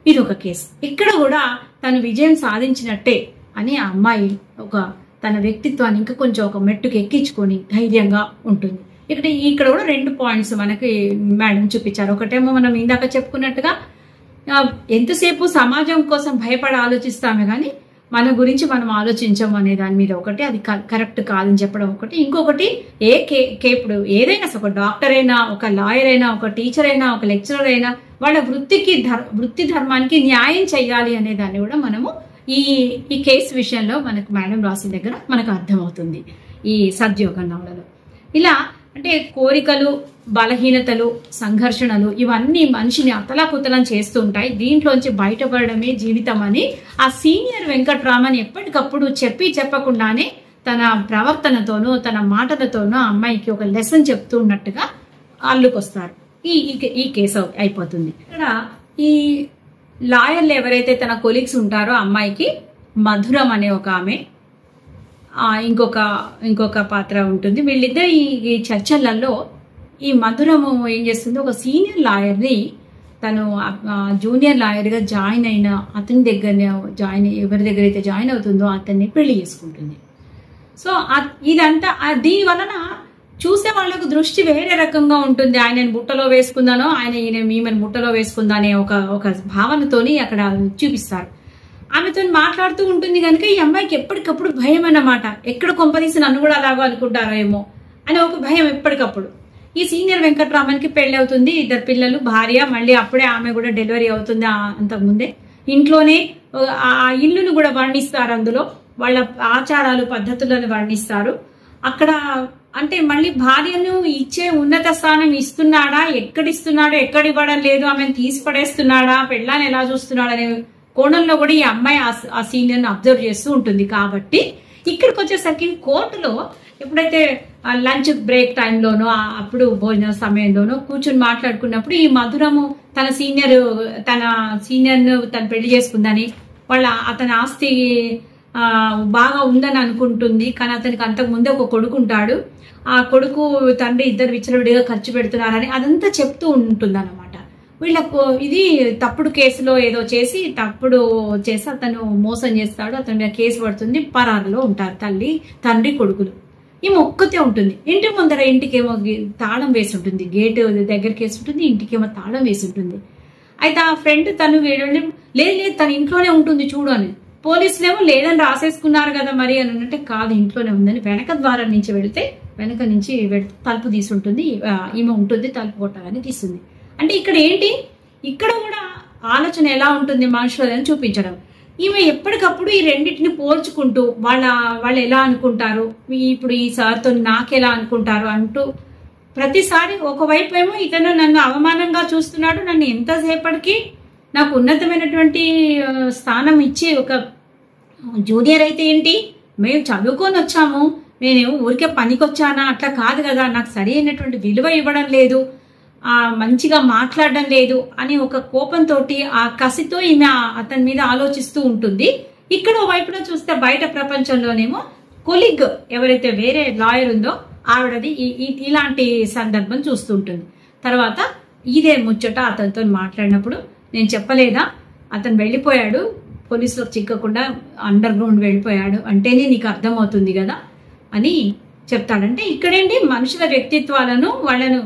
ఇది ఒక కేసు. ఇక్కడ కూడా తను విజయం సాధించినట్టే అని ఆ అమ్మాయి తన వ్యక్తిత్వాన్ని ఇంకా కొంచెం ఒక మెట్టుకు ఎక్కించుకొని ధైర్యంగా ఉంటుంది. ఇక్కడ కూడా 2 పాయింట్స్ మనకి మేడం చూపించారు. ఒకటేమో మనం ఇందాక చెప్పుకున్నట్టుగా ఎంతసేపు సమాజం కోసం భయపడి ఆలోచిస్తామే కానీ మన గురించి మనం ఆలోచించము అనే దాని మీద ఒకటి, అది కరెక్ట్ కాదని చెప్పడం ఒకటి. ఇంకొకటి ఇప్పుడు ఏదైనా ఒక డాక్టర్ అయినా, ఒక లాయర్ అయినా, ఒక టీచర్ అయినా, ఒక లెక్చరర్ అయినా వాళ్ళ వృత్తి ధర్మానికి న్యాయం చేయాలి అనే దాన్ని కూడా మనము ఈ కేసు విషయంలో మనకు మేడం రాసిన దగ్గర మనకు అర్థమవుతుంది. ఈ సద్యోగ నవలలో ఇలా అంటే కోరికలు, బలహీనతలు, సంఘర్షణలు ఇవన్నీ మనిషిని అతలాకుతలం చేస్తూ ఉంటాయి. దీంట్లోంచి బయటపడడమే జీవితం అని ఆ సీనియర్ వెంకట్రామన్ ఎప్పటికప్పుడు చెప్పకుండానే తన ప్రవర్తనతోనూ తన మాటలతోనూ అమ్మాయికి ఒక లెసన్ చెప్తూ ఉన్నట్టుగా అల్లుకొస్తారు. ఈ కేసు అయిపోతుంది. ఇక్కడ ఈ లాయర్లు ఎవరైతే తన కొలీగ్స్ ఉంటారో అమ్మాయికి మధురం అనే ఒక ఆమె, ఇంకొక పాత్ర ఉంటుంది. వీళ్ళిద్దరు ఈ చర్చలలో ఈ మధురము ఏం చేస్తుంది, ఒక సీనియర్ లాయర్ని తను జూనియర్ లాయర్గా జాయిన్ అయిన అతని దగ్గర ఎవరి దగ్గర అయితే జాయిన్ అవుతుందో అతన్ని పెళ్లి చేసుకుంటుంది. సో ఇదంతా దీని వలన చూసే వాళ్ళకు దృష్టి వేరే రకంగా ఉంటుంది. ఆయనను బుట్టలో వేసుకుందానో ఈమెను బుట్టలో వేసుకుందా అనే ఒక భావనతోని అక్కడ చూపిస్తారు. ఆమెతో మాట్లాడుతూ ఉంటుంది కనుక ఈ అమ్మాయికి ఎప్పటికప్పుడు భయం అన్నమాట. ఎక్కడ కొంపదీసి నన్ను కూడా అలాగో అనుకుంటారేమో అని ఒక భయం ఎప్పటికప్పుడు. ఈ సీనియర్ వెంకట్రామన్కి పెళ్లి అవుతుంది, 2 పిల్లలు, భార్య. మళ్ళీ అప్పుడే ఆమె కూడా డెలివరీ అవుతుంది. అంతకుముందే ఇంట్లోనే ఆ ఇల్లును కూడా వర్ణిస్తారు. అందులో వాళ్ళ ఆచారాలు పద్ధతులను వర్ణిస్తారు. అక్కడ అంటే మళ్ళీ భార్యను ఇచ్చే ఉన్నత స్థానం ఇస్తున్నాడా, ఎక్కడిస్తున్నాడో, ఎక్కడ ఇవ్వడం లేదు, ఆమెను తీసి పడేస్తున్నాడా, పెళ్ళాన్ని ఎలా చూస్తున్నాడు అనే కోణంలో కూడా ఈ అమ్మాయి ఆ సీనియర్ని అబ్జర్వ్ చేస్తూ ఉంటుంది. కాబట్టి ఇక్కడికి వచ్చేసరికి కోర్టులో ఎప్పుడైతే లంచ్ బ్రేక్ టైంలోనో అప్పుడు భోజన సమయంలోనో కూర్చుని మాట్లాడుకున్నప్పుడు ఈ మధురము తన సీనియర్ను తను పెళ్లి చేసుకుందని, అతని ఆస్తి బాగా ఉందని అనుకుంటుంది. కానీ అతనికి అంతకు ముందే ఒక కొడుకు ఉంటాడు. ఆ కొడుకు తండ్రి ఇద్దరు విచ్చలవిడిగా ఖర్చు పెడుతున్నారని అదంతా చెప్తూ ఉంటుంది అన్నమాట. వీళ్ళకు ఇది తప్పుడు కేసులో ఏదో చేసి అతను మోసం చేస్తాడు. అతని మీద కేసు పడుతుంది. పరారులో ఉంటారు తండ్రి కొడుకులు. ఈమె ఒక్కతే ఉంటుంది. ఇంటి ముందర ఇంటికేమో తాళం వేసి ఉంటుంది, గేటు దగ్గరికి వేసి ఉంటుంది, ఇంటికేమో తాళం వేసి ఉంటుంది. అయితే ఆ ఫ్రెండ్ తను లేదు తన ఇంట్లోనే ఉంటుంది చూడు అని. పోలీసులేమో లేదని రాసేసుకున్నారు కదా మరి అని అంటే, కాదు ఇంట్లోనే ఉందని వెనక ద్వారం నుంచి వెళితే వెనక నుంచి తలుపు తీసి ఉంటుంది, ఈమె ఉంటుంది, తలుపు కొట్టాలని తీస్తుంది. అంటే ఇక్కడ ఏంటి, ఇక్కడ కూడా ఆలోచన ఎలా ఉంటుంది మనుషులని చూపించడం. ఈమె ఎప్పటికప్పుడు ఈ రెండింటిని పోల్చుకుంటూ వాళ్ళు ఎలా అనుకుంటారు, ఇప్పుడు ఈ సార్తో నాకెలా అనుకుంటారు అంటూ ప్రతిసారి ఒకవైపు ఏమో ఇతను నన్ను అవమానంగా చూస్తున్నాడు, నన్ను ఎంతసేపటికి నాకు ఉన్నతమైనటువంటి స్థానం ఇచ్చి ఒక జూనియర్ అయితే ఏంటి, మేము చదువుకొని వచ్చాము, నేనేమో ఊరికే పనికొచ్చానా, అట్లా కాదు కదా, నాకు సరి అయినటువంటి విలువ ఇవ్వడం లేదు, మంచిగా మాట్లాడడం లేదు అని ఒక కోపంతో ఆ కసితో ఈమె అతని మీద ఆలోచిస్తూ ఉంటుంది. ఇక్కడ వైపున చూస్తే బయట ప్రపంచంలోనేమో కొలీగ్ ఎవరైతే వేరే లాయర్ ఉందో ఆవిడది ఇలాంటి సందర్భం చూస్తుంటుంది. తర్వాత ఇదే ముచ్చట అతనితో మాట్లాడినప్పుడు, నేను చెప్పలేదా అతను వెళ్ళిపోయాడు, పోలీసులకు చిక్కకుండా అండర్ గ్రౌండ్ వెళ్ళిపోయాడు అంటేనే నీకు అర్థమవుతుంది కదా అని చెప్తాడంటే, ఇక్కడేంటి మనుషుల వ్యక్తిత్వాలను వాళ్ళను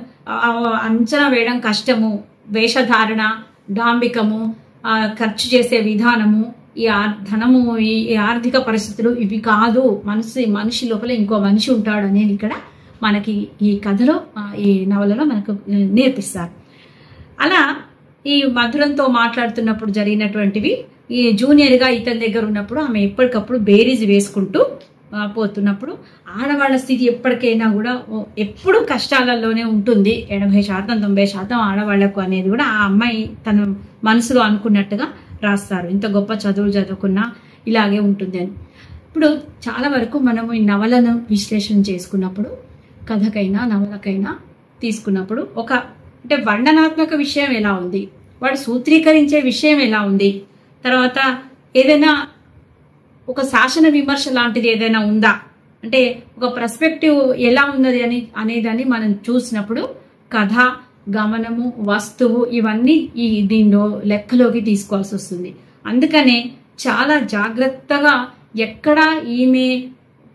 అంచనా వేయడం కష్టము, వేషధారణ, డాంబికము, ఖర్చు చేసే విధానము, ఈ ధనము, ఈ ఆర్థిక పరిస్థితులు ఇవి కాదు, మనిషి లోపల ఇంకో మనిషి ఉంటాడు అనేది ఇక్కడ మనకి ఈ కథలో ఈ నవలలో మనకు నేర్పిస్తారు. అలా ఈ మధురంతో మాట్లాడుతున్నప్పుడు జరిగినటువంటివి. ఈ జూనియర్గా ఇతని దగ్గర ఉన్నప్పుడు ఆమె ఎప్పటికప్పుడు బేరీజ్ వేసుకుంటూ పోతున్నప్పుడు ఆడవాళ్ళ స్థితి ఎప్పటికైనా కూడా ఎప్పుడు కష్టాలలోనే ఉంటుంది. 80% 90% ఆడవాళ్లకు అనేది కూడా ఆ అమ్మాయి తన మనసులో అనుకున్నట్టుగా రాస్తారు. ఇంత గొప్ప చదువులు చదువుకున్నా ఇలాగే ఉంటుంది అని. ఇప్పుడు చాలా వరకు మనము ఈ నవలను విశ్లేషణ చేసుకున్నప్పుడు, కథకైనా నవలకైనా తీసుకున్నప్పుడు అంటే వర్ణనాత్మక విషయం ఎలా ఉంది, వాడు సూత్రీకరించే విషయం ఎలా ఉంది, తర్వాత ఏదైనా ఒక శాసన విమర్శ లాంటిది ఏదైనా ఉందా, అంటే ఒక పర్స్పెక్టివ్ ఎలా ఉన్నది అనేదాన్ని మనం చూసినప్పుడు కథ, గమనము, వస్తువు ఇవన్నీ దీనిలో లెక్కలోకి తీసుకోవాల్సి వస్తుంది. అందుకనే చాలా జాగ్రత్తగా ఎక్కడ ఈమె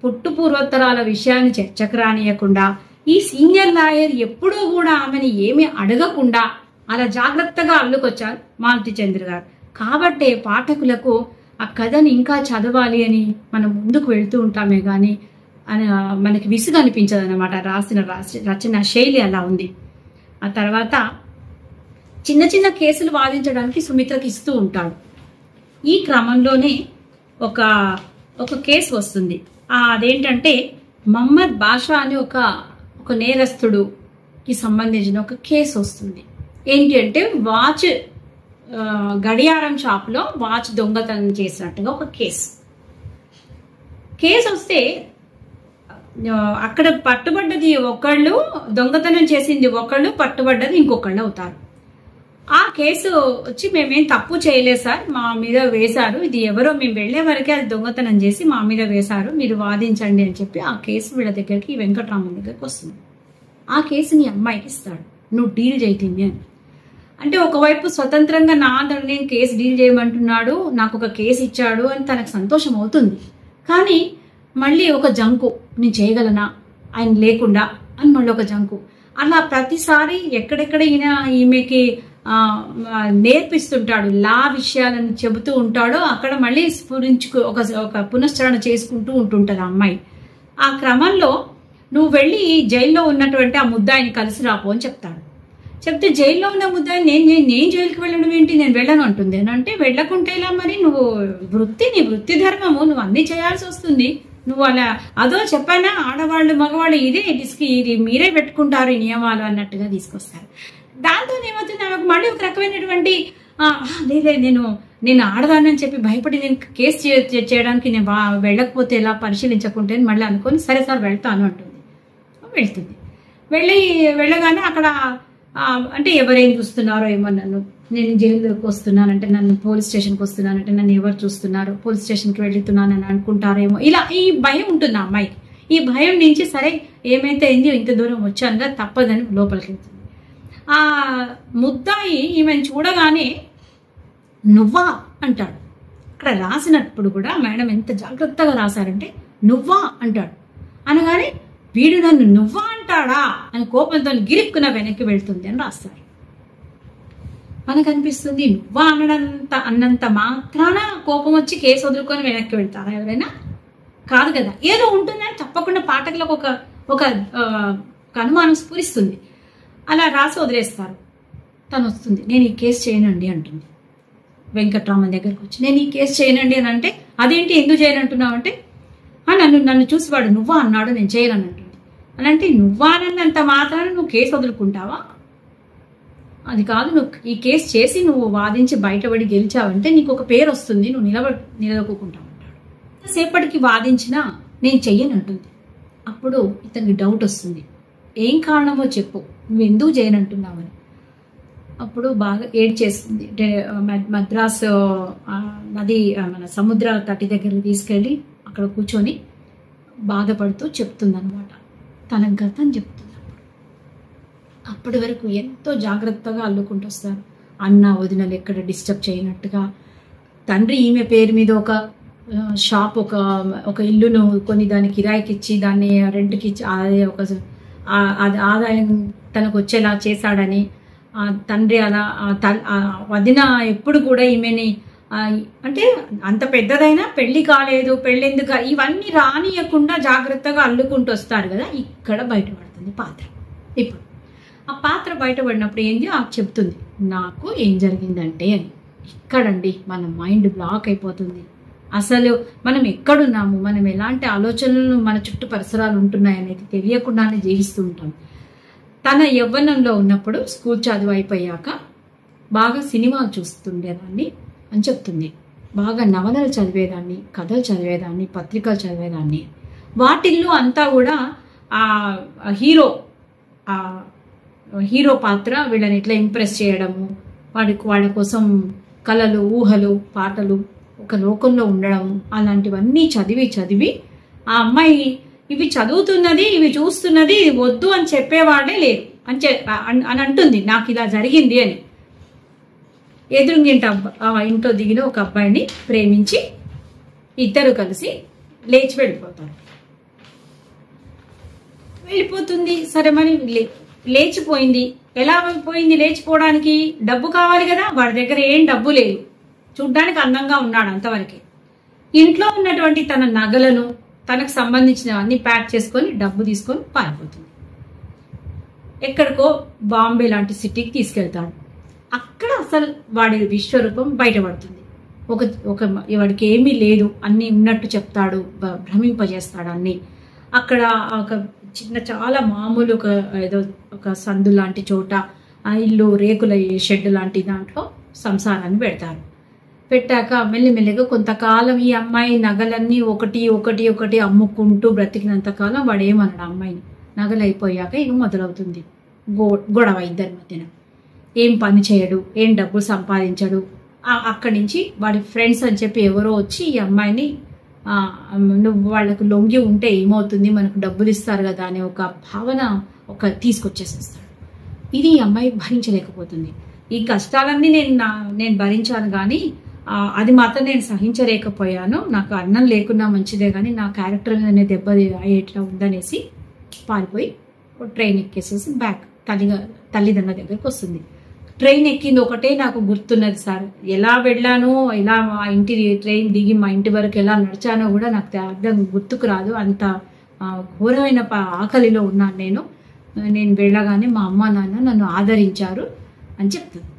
పుట్టు పూర్వోత్తరాల విషయాన్ని చర్చకు రానియకుండా, ఈ సీనియర్ లాయర్ ఎప్పుడూ కూడా ఆమెను ఏమీ అడగకుండా అలా జాగ్రత్తగా అల్లుకొచ్చారు మాలతి చంద్ర గారు. కాబట్టే పాఠకులకు ఆ కథని ఇంకా చదవాలి అని మనం ముందుకు వెళ్తూ ఉంటామే కానీ మనకి విసుగు అనిపించదు అనమాట. రచన శైలి అలా ఉంది. ఆ తర్వాత చిన్న చిన్న కేసులు వాదించడానికి సుమిత్రకి ఇస్తూ ఉంటాడు. ఈ క్రమంలోనే ఒక కేసు వస్తుంది. అదేంటంటే మహమ్మద్ బాషా అని ఒక నేరస్తుడుకి సంబంధించిన ఒక కేసు వస్తుంది. ఏంటి అంటే గడియారం షాప్లో వాచ్ దొంగతనం చేసినట్టుగా ఒక కేసు వస్తే అక్కడ పట్టుబడ్డది ఒకళ్ళు, దొంగతనం చేసింది ఒకళ్ళు, పట్టుబడ్డది ఇంకొకళ్ళు అవుతారు. ఆ కేసు వచ్చి మేమేం తప్పు చేయలేదు సార్, మా మీద వేశారు, ఇది ఎవరో మేము వెళ్లే వరకే అది దొంగతనం చేసి మా మీద వేశారు, మీరు వాదించండి అని చెప్పి ఆ కేసు వీళ్ళ దగ్గరికి, వెంకటరామన్ దగ్గరికి వస్తుంది. ఆ కేసుని అమ్మాయికి ఇస్తాడు, నువ్వు డీల్ చేయింది అని. అంటే ఒకవైపు స్వతంత్రంగా నేను కేసు డీల్ చేయమంటున్నాడు, నాకు ఒక కేసు ఇచ్చాడు అని తనకు సంతోషం అవుతుంది. కానీ మళ్ళీ ఒక జంకు, నేను చేయగలనా ఆయన లేకుండా అని మళ్ళీ ఒక జంకు. అలా ప్రతిసారి ఎక్కడెక్కడ ఈమెకి నేర్పిస్తుంటాడు, లా విషయాలను చెబుతూ ఉంటాడో అక్కడ మళ్ళీ ఒక పునశ్చరణ చేసుకుంటూ ఉంటుంటది ఆ అమ్మాయి. ఆ క్రమంలో నువ్వు వెళ్ళి జైల్లో ఉన్నటువంటి ఆ ముద్దాయిని కలిసి రాపో అని చెప్తాడు. చెప్తే జైల్లో ఉన్న ముద్దాయి నేను జైలుకి వెళ్ళడం ఏంటి, నేను వెళ్ళను అంటుంది. అంటే వెళ్ళకుంటే ఇలా, మరి నువ్వు నీ వృత్తి ధర్మము, నువ్వు అన్ని చేయాల్సి వస్తుంది. నువ్వు అలా అదో చెప్పానా, ఆడవాళ్ళు మగవాళ్ళు ఇది మీరే పెట్టుకుంటారు ఈ నియమాలు అన్నట్టుగా తీసుకొస్తారు. దాంతో ఏమవుతుంది, ఆమెకు మళ్ళీ ఒక రకమైనటువంటి నేను ఆడదానని చెప్పి భయపడి నేను కేసు చేయడానికి నేను వెళ్ళకపోతే ఎలా, పరిశీలించకుంటే మళ్ళీ అనుకొని సరే సార్ వెళ్తాను అంటుంది. వెళ్తుంది. వెళ్ళగానే అక్కడ అంటే ఎవరేం చూస్తున్నారో ఏమో, నేను జైలుకి వస్తున్నానంటే, నన్ను పోలీస్ స్టేషన్కి వస్తున్నానంటే నన్ను ఎవరు చూస్తున్నారు, పోలీస్ స్టేషన్కి వెళ్తున్నానని అనుకుంటారేమో, ఇలా ఈ భయం ఉంటుంది ఆ అమ్మాయికి. ఈ భయం నుంచి సరే ఏమైతే అయింది, ఇంత దూరం వచ్చానుగా తప్పదని లోపలికి వెళ్తుంది. ఆ ముద్దాయి ఈమెను చూడగానే నువ్వా అంటాడు. అక్కడ రాసినప్పుడు కూడా మేడం ఎంత జాగ్రత్తగా రాశారంటే నువ్వా అంటాడు. అనగానే వీడు నన్ను నువ్వా అంటాడా అని కోపంతో గిరిక్కున వెనక్కి వెళ్తుంది అని రాస్తారు. మనకు అనిపిస్తుంది నువ్వా అన్నంత మాత్రాన కోపం వచ్చి కేసు వదులుకొని వెనక్కి వెళ్తారా ఎవరైనా? కాదు కదా, ఏదో ఉంటుందని తప్పకుండా పాఠకులకు ఒక అనుమానం స్ఫురిస్తుంది. అలా రాసి వదిలేస్తారు. తను వస్తుంది, నేను ఈ కేసు చేయనండి అంటుంది. వెంకటరామన్ దగ్గరకు వచ్చి నేను ఈ కేసు చేయనండి అని అంటే, అదేంటి ఎందుకు చేయనంటున్నావు అంటే, నన్ను చూసి వాడు నువ్వా అన్నాడు, నేను చేయనని అంటుంది. అని అంటే నువ్వా అన్నంత మాత్రాన నువ్వు కేసు వదులుకుంటావా? అది కాదు, నువ్వు ఈ కేసు చేసి నువ్వు వాదించి బయటపడి గెలిచావంటే నీకు ఒక పేరు వస్తుంది, నువ్వు నిలదొక్కుంటావు అంటాడు. సేపటికి వాదించినా నేను చెయ్యనంటుంది. అప్పుడు ఇతనికి డౌట్ వస్తుంది, ఏం కారణమో చెప్పు, నువ్వు ఎందుకు చేయనంటున్నావని. అప్పుడు బాగా ఏడ్చేస్తుంది. మద్రాసు నది మన సముద్ర తటి దగ్గరికి తీసుకెళ్ళి అక్కడ కూర్చొని బాధపడుతూ చెప్తుందనమాట. తన గతం చెప్తుంది. అప్పటి వరకు ఎంతో జాగ్రత్తగా అల్లుకుంటూ వస్తారు. అన్న వదినలు ఎక్కడ డిస్టర్బ్ చేయనట్టుగా. తండ్రి ఈమె పేరు మీద ఒక షాప్, ఒక ఇల్లును కొని దాన్ని కిరాయికి ఇచ్చి దాన్ని రెంట్కి ఇచ్చి అది ఆదాయం తనకు వచ్చేలా చేశాడని, తండ్రి అలా వదిన ఎప్పుడు కూడా ఈమెని అంటే అంత పెద్దదైనా పెళ్లి కాలేదు, పెళ్ళెందుకు, ఇవన్నీ రానియకుండా జాగ్రత్తగా అల్లుకుంటూ వస్తారు కదా. ఇక్కడ బయటపడుతుంది పాత్ర. ఇప్పుడు ఆ పాత్ర బయటపడినప్పుడు ఏంది ఆ చెప్తుంది నాకు ఏం జరిగిందంటే అని. ఇక్కడండి మన మైండ్ బ్లాక్ అయిపోతుంది. అసలు మనం ఎక్కడున్నాము, మనం ఎలాంటి ఆలోచనలు మన చుట్టూ పరిసరాలు ఉంటున్నాయనేది తెలియకుండానే జీవిస్తూ ఉంటాం. తన యవ్వనంలో ఉన్నప్పుడు స్కూల్ చదువు అయిపోయాక బాగా సినిమాలు చూస్తుండేదాన్ని అని చెప్తుంది. బాగా నవలలు చదివేదాన్ని, కథలు చదివేదాన్ని, పత్రికలు చదివేదాన్ని. వాటిల్లో అంతా కూడా ఆ హీరో పాత్ర వీళ్ళని ఎట్లా ఇంప్రెస్ చేయడము, వాళ్ళ కోసం కళలు, ఊహలు, పాటలు, ఒక లోకంలో ఉండడము, అలాంటివన్నీ చదివి ఆ అమ్మాయి ఇవి చదువుతున్నది, ఇవి చూస్తున్నది, వద్దు అని చెప్పేవాడే లేరు అని అంటుంది. నాకు ఇలా జరిగింది అని. ఎదురుంగింట ఇంట్లో దిగిన ఒక అబ్బాయిని ప్రేమించి ఇద్దరు కలిసి లేచి వెళ్ళిపోతుంది. సరే మరి లేచిపోయింది. ఎలా పోయింది? లేచిపోవడానికి డబ్బు కావాలి కదా, వాడి దగ్గర ఏం డబ్బు లేదు. చూడ్డానికి అందంగా ఉన్నాడు అంతవరకే. ఇంట్లో ఉన్నటువంటి తన నగలను, తనకు సంబంధించినవన్నీ ప్యాక్ చేసుకొని డబ్బు తీసుకొని పారిపోతుంది. ఎక్కడికో బాంబే లాంటి సిటీకి తీసుకెళ్తాడు. అక్కడ అసలు వాడి విశ్వరూపం బయటపడుతుంది. వాడికి ఏమీ లేదు, అన్నీ ఉన్నట్టు చెప్తాడు, భ్రమింపజేస్తాడు అన్ని. అక్కడ ఒక చిన్న చాలా మామూలు ఒక సందు లాంటి చోట ఆ ఇల్లు రేకుల షెడ్ లాంటి దాంట్లో సంసారాన్ని పెట్టాక మెల్లిమెల్లిగా కొంతకాలం ఈ అమ్మాయి నగలన్నీ ఒకటి అమ్ముకుంటూ బ్రతికినంత కాలం వాడు ఏమన్నాడు అమ్మాయిని. నగలు అయిపోయాక ఇక మొదలవుతుంది గొడవ ఇద్దరి మధ్యన. ఏం పని చేయడు, ఏం డబ్బులు సంపాదించడు. అక్కడి నుంచి వాడి ఫ్రెండ్స్ అని చెప్పి ఎవరో వచ్చి ఈ అమ్మాయిని నువ్వు వాళ్ళకు లొంగి ఉంటే ఏమవుతుంది, మనకు డబ్బులు ఇస్తారు కదా అనే ఒక భావన తీసుకొచ్చేసేస్తాడు. ఇది ఈ అమ్మాయి భరించలేకపోతుంది. ఈ కష్టాలన్నీ నేను భరించాను కానీ అది మాత్రం నేను సహించలేకపోయాను. నాకు అన్నం లేకున్నా మంచిదే కానీ నా క్యారెక్టర్ మీద దెబ్బ అయ్యేట్లా ఉందనేసి పారిపోయి ట్రైన్ ఎక్కేసేసి బ్యాక్ తల్లిదండ్రుల దగ్గరికి వస్తుంది. ట్రైన్ ఎక్కింది ఒకటే నాకు గుర్తున్నది సార్. ఎలా వెళ్ళానో, ఎలా ట్రైన్ దిగి మా ఇంటి వరకు ఎలా నడిచానో కూడా నాకు అర్థం గుర్తుకు రాదు. అంత ఘోరమైన ఆకలిలో ఉన్నాను నేను వెళ్ళగానే మా అమ్మ నాన్న నన్ను ఆదరించారు అని చెప్తుంది.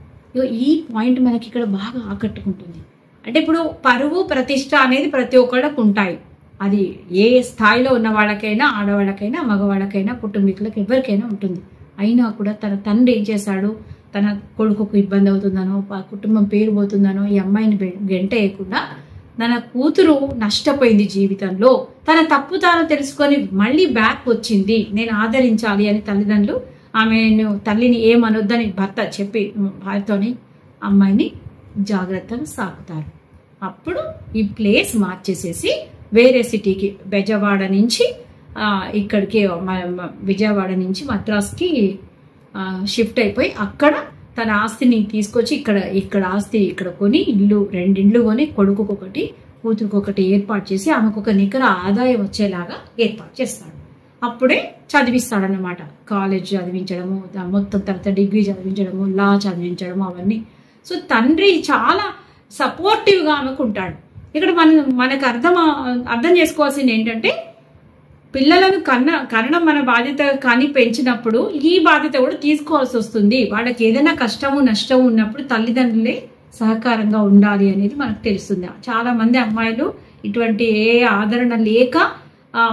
ఈ పాయింట్ మనకి ఇక్కడ బాగా ఆకట్టుకుంటుంది. అంటే ఇప్పుడు పరువు ప్రతిష్ట అనేది ప్రతి ఒక్కళ్ళకు ఉంటాయి. అది ఏ స్థాయిలో ఉన్న వాళ్ళకైనా, ఆడవాళ్ళకైనా, మగవాళ్ళకైనా, కుటుంబీకులకు ఎవరికైనా ఉంటుంది. అయినా కూడా తన తండ్రి ఏం చేశాడు, తన కొడుకుకు ఇబ్బంది అవుతుందనో, కుటుంబం పేరు పోతుందనో ఈ అమ్మాయిని గెంటేయకుండా తన కూతురు నష్టపోయింది జీవితంలో, తన తప్పు తాను తెలుసుకొని మళ్ళీ బ్యాక్ వచ్చింది, నేను ఆదరించాలి అని తల్లిదండ్రులు తల్లిని ఏమనొద్దని భర్త చెప్పి భార్యతోని అమ్మాయిని జాగ్రత్తగా సాకుతారు. అప్పుడు ఈ ప్లేస్ మార్చేసేసి వేరే సిటీకి బెజవాడ నుంచి ఇక్కడికి విజయవాడ నుంచి మద్రాస్కి షిఫ్ట్ అయిపోయి అక్కడ తన ఆస్తిని తీసుకొచ్చి ఇక్కడ ఆస్తి ఇక్కడ కొని రెండిండ్లు కొని కొడుకుకొకటి కూతురుకొకటి ఏర్పాటు చేసి ఆమెకు నికర ఆదాయం వచ్చేలాగా ఏర్పాటు చేస్తాడు. అప్పుడే చదివిస్తాడనమాట. కాలేజ్ చదివించడము, మొత్తం తర్వాత డిగ్రీ చదివించడము, లా చదివించడము అవన్నీ. సో తండ్రి చాలా సపోర్టివ్గా ఆమెకుంటాడు. ఇక్కడ మనకు అర్థం చేసుకోవాల్సింది ఏంటంటే పిల్లలను కనడం మన బాధ్యత కానీ పెంచినప్పుడు ఈ బాధ్యత కూడా తీసుకోవాల్సి వస్తుంది. వాళ్ళకి ఏదైనా కష్టము నష్టము ఉన్నప్పుడు తల్లిదండ్రులే సహకారంగా ఉండాలి అనేది మనకు తెలుస్తుంది. చాలా మంది అమ్మాయిలు ఇటువంటి ఏ ఆదరణ లేక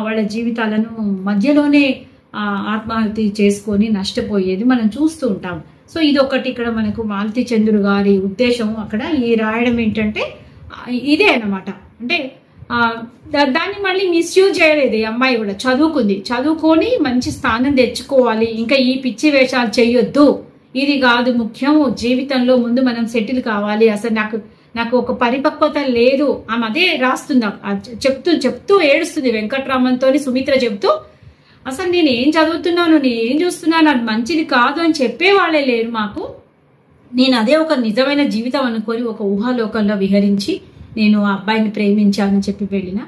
వాళ్ళ జీవితాలను మధ్యలోనే ఆత్మహత్య చేసుకొని నష్టపోయేది మనం చూస్తూ ఉంటాం. సో ఇది ఒకటి ఇక్కడ మనకు మాలతి చంద్రు గారి ఉద్దేశం అక్కడ ఈ రాయడం ఏంటంటే ఇదే అన్నమాట. అంటే దాన్ని మళ్ళీ మిస్యూజ్ చేయలేదు. ఈ అమ్మాయి కూడా చదువుకొని మంచి స్థానం తెచ్చుకోవాలి, ఇంకా ఈ పిచ్చి వేషాలు చెయ్యొద్దు, ఇది కాదు ముఖ్యం, జీవితంలో ముందు మనం సెటిల్ కావాలి, అసలు నాకు ఒక పరిపక్వత లేదు ఆమె అదే రాస్తుంది. చెప్తూ ఏడుస్తుంది వెంకట్రామన్తో సుమిత్ర చెప్తూ, అసలు నేను ఏం చదువుతున్నాను, నేను ఏం చూస్తున్నాను, అది మంచిది కాదు అని చెప్పేవాళ్ళే లేరు మాకు. నేను అదే ఒక నిజమైన జీవితం అనుకొని ఒక ఊహాలోకంలో విహరించి నేను ఆ అబ్బాయిని ప్రేమించానని చెప్పి వెళ్ళిన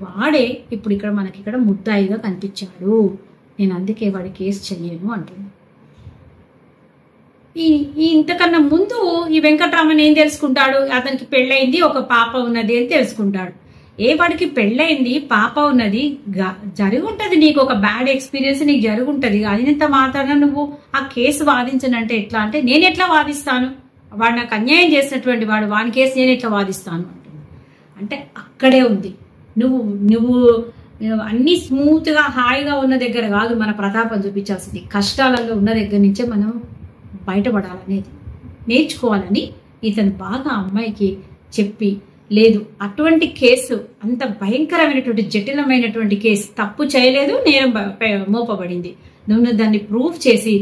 వాడే ఇప్పుడు మనకి ఇక్కడ ముద్దాయిగా కనిపించాడు, నేను అందుకే వాడి కేసు చెయ్యను అంటున్నాను. ఇంతకన్నా ముందు ఈ వెంకట్రామన్ ఏం తెలుసుకుంటాడు, అతనికి పెళ్ళైంది, ఒక పాప ఉన్నది అని తెలుసుకుంటాడు. వాడికి పెళ్ళైంది, పాప ఉన్నది, జరుగుంటది, నీకు ఒక బ్యాడ్ ఎక్స్పీరియన్స్ నీకు జరుగుంటది. అయినంత మాత్రాన నువ్వు ఆ కేసు వాదించనంటే ఎట్లా అంటే, నేను ఎట్లా వాదిస్తాను, వాడు నాకు అన్యాయం చేసినటువంటి వాని కేసు నేను ఎట్లా వాదిస్తాను అంటుంది. అంటే అక్కడే ఉంది. నువ్వు నువ్వు అన్ని స్మూత్ గా హాయిగా ఉన్న దగ్గర కాదు మన ప్రతాపం చూపించాల్సింది, కష్టాలలో ఉన్న దగ్గర నుంచే మనం బయటపడాలనేది నేర్చుకోవాలని ఇతను బాగా అమ్మాయికి చెప్పి, లేదు అటువంటి కేసు అంత భయంకరమైనటువంటి జటిలమైనటువంటి కేసు, తప్పు చేయలేదు, నేరం మోపబడింది, నువ్వు దాన్ని ప్రూవ్ చేసి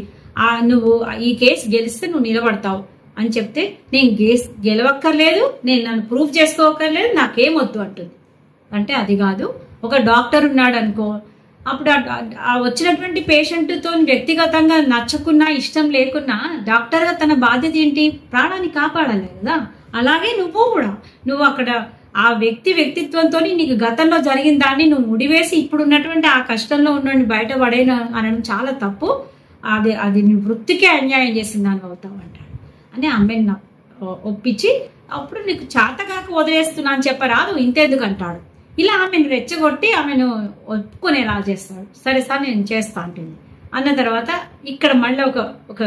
నువ్వు ఈ కేసు గెలిస్తే నువ్వు నిలబడతావు అని చెప్తే, నేను గెలవక్కర్లేదు, నేను నన్ను ప్రూవ్ చేసుకోవక్కర్లేదు, నాకేమొద్దు అంటుంది. అంటే అది కాదు, ఒక డాక్టర్ ఉన్నాడు అనుకో, అప్పుడు వచ్చినటువంటి పేషెంట్తో వ్యక్తిగతంగా నచ్చకున్నా ఇష్టం లేకున్నా డాక్టర్గా తన బాధ్యత ఏంటి, ప్రాణాన్ని కాపాడాలి కదా. అలాగే నువ్వు అక్కడ ఆ వ్యక్తిత్వంతో నీకు గతంలో జరిగిన దాన్ని నువ్వు ముడివేసి ఇప్పుడు ఉన్నటువంటి ఆ కష్టంలో ఉన్న బయటపడేను అనడం చాలా తప్పు, అది నీ వృత్తికే అన్యాయం చేసింది దాని అవుతావు అంటాడు. అని అమ్మాయిని ఒప్పించి, అప్పుడు నీకు చేతగాక వదిలేస్తున్నా అని చెప్పరాదు, ఇంతెందుకు అంటాడు. ఇలా ఆమెను రెచ్చగొట్టి ఆమెను ఒప్పుకునేలా చేస్తాడు. సరే సార్ నేను చేస్తా అంటుంది. అన్న తర్వాత ఇక్కడ మళ్ళీ ఒక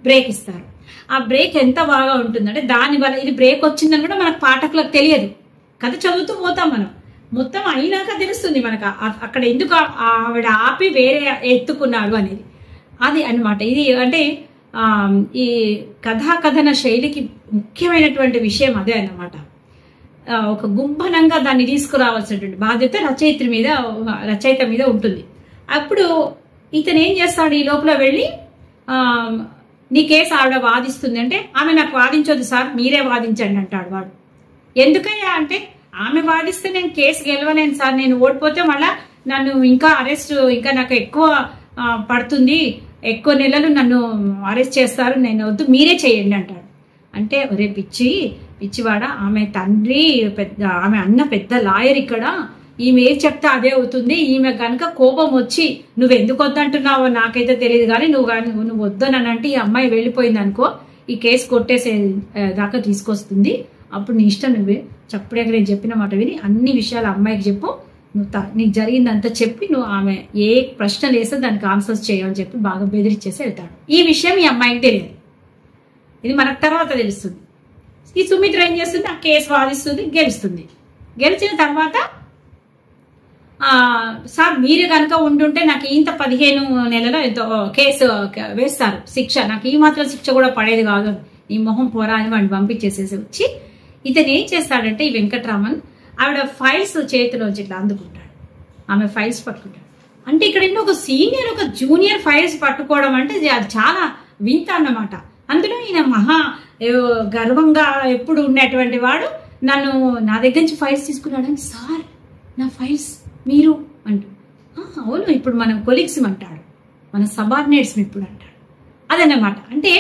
బ్రేక్ ఇస్తారు. ఆ బ్రేక్ ఎంత బాగా ఉంటుందంటే, దానివల్ల ఇది బ్రేక్ వచ్చిందని కూడా మనకు పాఠకులకు తెలియదు, కథ చదువుతూ పోతాం మనం, మొత్తం అయినాక తెలుస్తుంది మనకు అక్కడ ఎందుకు ఆవిడ ఆపి వేరే ఎత్తుకున్నారు అనేది. అది అన్నమాట. ఇది అంటే ఈ కథాకథన శైలికి ముఖ్యమైనటువంటి విషయం అదే అన్నమాట. ఒక గుంభనంగా దాన్ని తీసుకురావాల్సినటువంటి బాధ్యత రచయిత మీద ఉంటుంది. అప్పుడు ఇతను ఏం చేస్తాడు, ఈ లోపల వెళ్ళి నీ కేసు ఆవిడ వాదిస్తుంది అంటే, ఆమె నాకు వాదించొద్దు సార్, మీరే వాదించండి అంటాడు వాడు. ఎందుకయ్యా అంటే, ఆమె వాదిస్తే నేను కేసు గెలవలేను సార్, నేను ఓడిపోతే మళ్ళా నన్ను ఇంకా ఇంకా నాకు ఎక్కువ పడుతుంది, ఎక్కువ నెలలు నన్ను అరెస్ట్ చేస్తారు, నేను వద్దు మీరే చేయండి అంటాడు. అంటే ఒరే పిచ్చివాడ, ఆమె తండ్రి ఆమె అన్న పెద్ద లాయర్, ఇక్కడ ఈమె ఏం చెప్తే అదే అవుతుంది, ఈమె కనుక కోపం వచ్చి నువ్వు ఎందుకు వద్దంటున్నావో నాకైతే తెలియదు, కానీ నువ్వు వద్దనంటే ఈ అమ్మాయి వెళ్ళిపోయింది అనుకో, ఈ కేసు కొట్టేసే దాకా తీసుకొస్తుంది, అప్పుడు నీ ఇష్టం, నువ్వే చప్పుడే నేను చెప్పిన మాట విని అన్ని విషయాలు అమ్మాయికి చెప్పు, నీకు జరిగిందంతా చెప్పి నువ్వు ఆమె ఏ ప్రశ్నలు వేస్తే దానికి ఆన్సర్స్ చేయని చెప్పి బాగా బెదిరించేసి వెళ్తాడు. ఈ విషయం ఈ అమ్మాయికి తెలియదు, ఇది మనకు తర్వాత తెలుస్తుంది. ఈ సుమిత్ర ఏం చేస్తుంది, ఆ కేసు వాదిస్తుంది, గెలుస్తుంది. గెలిచిన తర్వాత సార్ మీరు కనుక ఉండుంటే నాకు ఇంత 15 నెలలో ఎంతో కేసు వేస్తారు, శిక్ష నాకు ఈ మాత్రం శిక్ష కూడా పడేది కాదు, ఈ మొహం పోరా అని వాడిని పంపించేసేసి వచ్చి, ఇతను ఏం చేస్తాడంటే ఈ వెంకట్రామన్ ఆవిడ ఫైల్స్ చేతిలోంచి ఇట్లా అందుకుంటాడు, ఆమె ఫైల్స్ పట్టుకుంటాడు. అంటే ఇక్కడ ఒక సీనియర్ ఒక జూనియర్ ఫైల్స్ పట్టుకోవడం అంటే అది చాలా వింత అన్నమాట. అందులో ఈయన మహా గర్వంగా ఎప్పుడు ఉన్నటువంటి వాడు నన్ను నా దగ్గర నుంచి ఫైల్స్ తీసుకున్నాడని, సార్ నా ఫైల్స్ మీరు అంటూ, అవును ఇప్పుడు మనం కొలీగ్స్ అంటాడు, మన సబార్డినేట్స్ ఇప్పుడు అంటాడు. అదన్నమాట. అంటే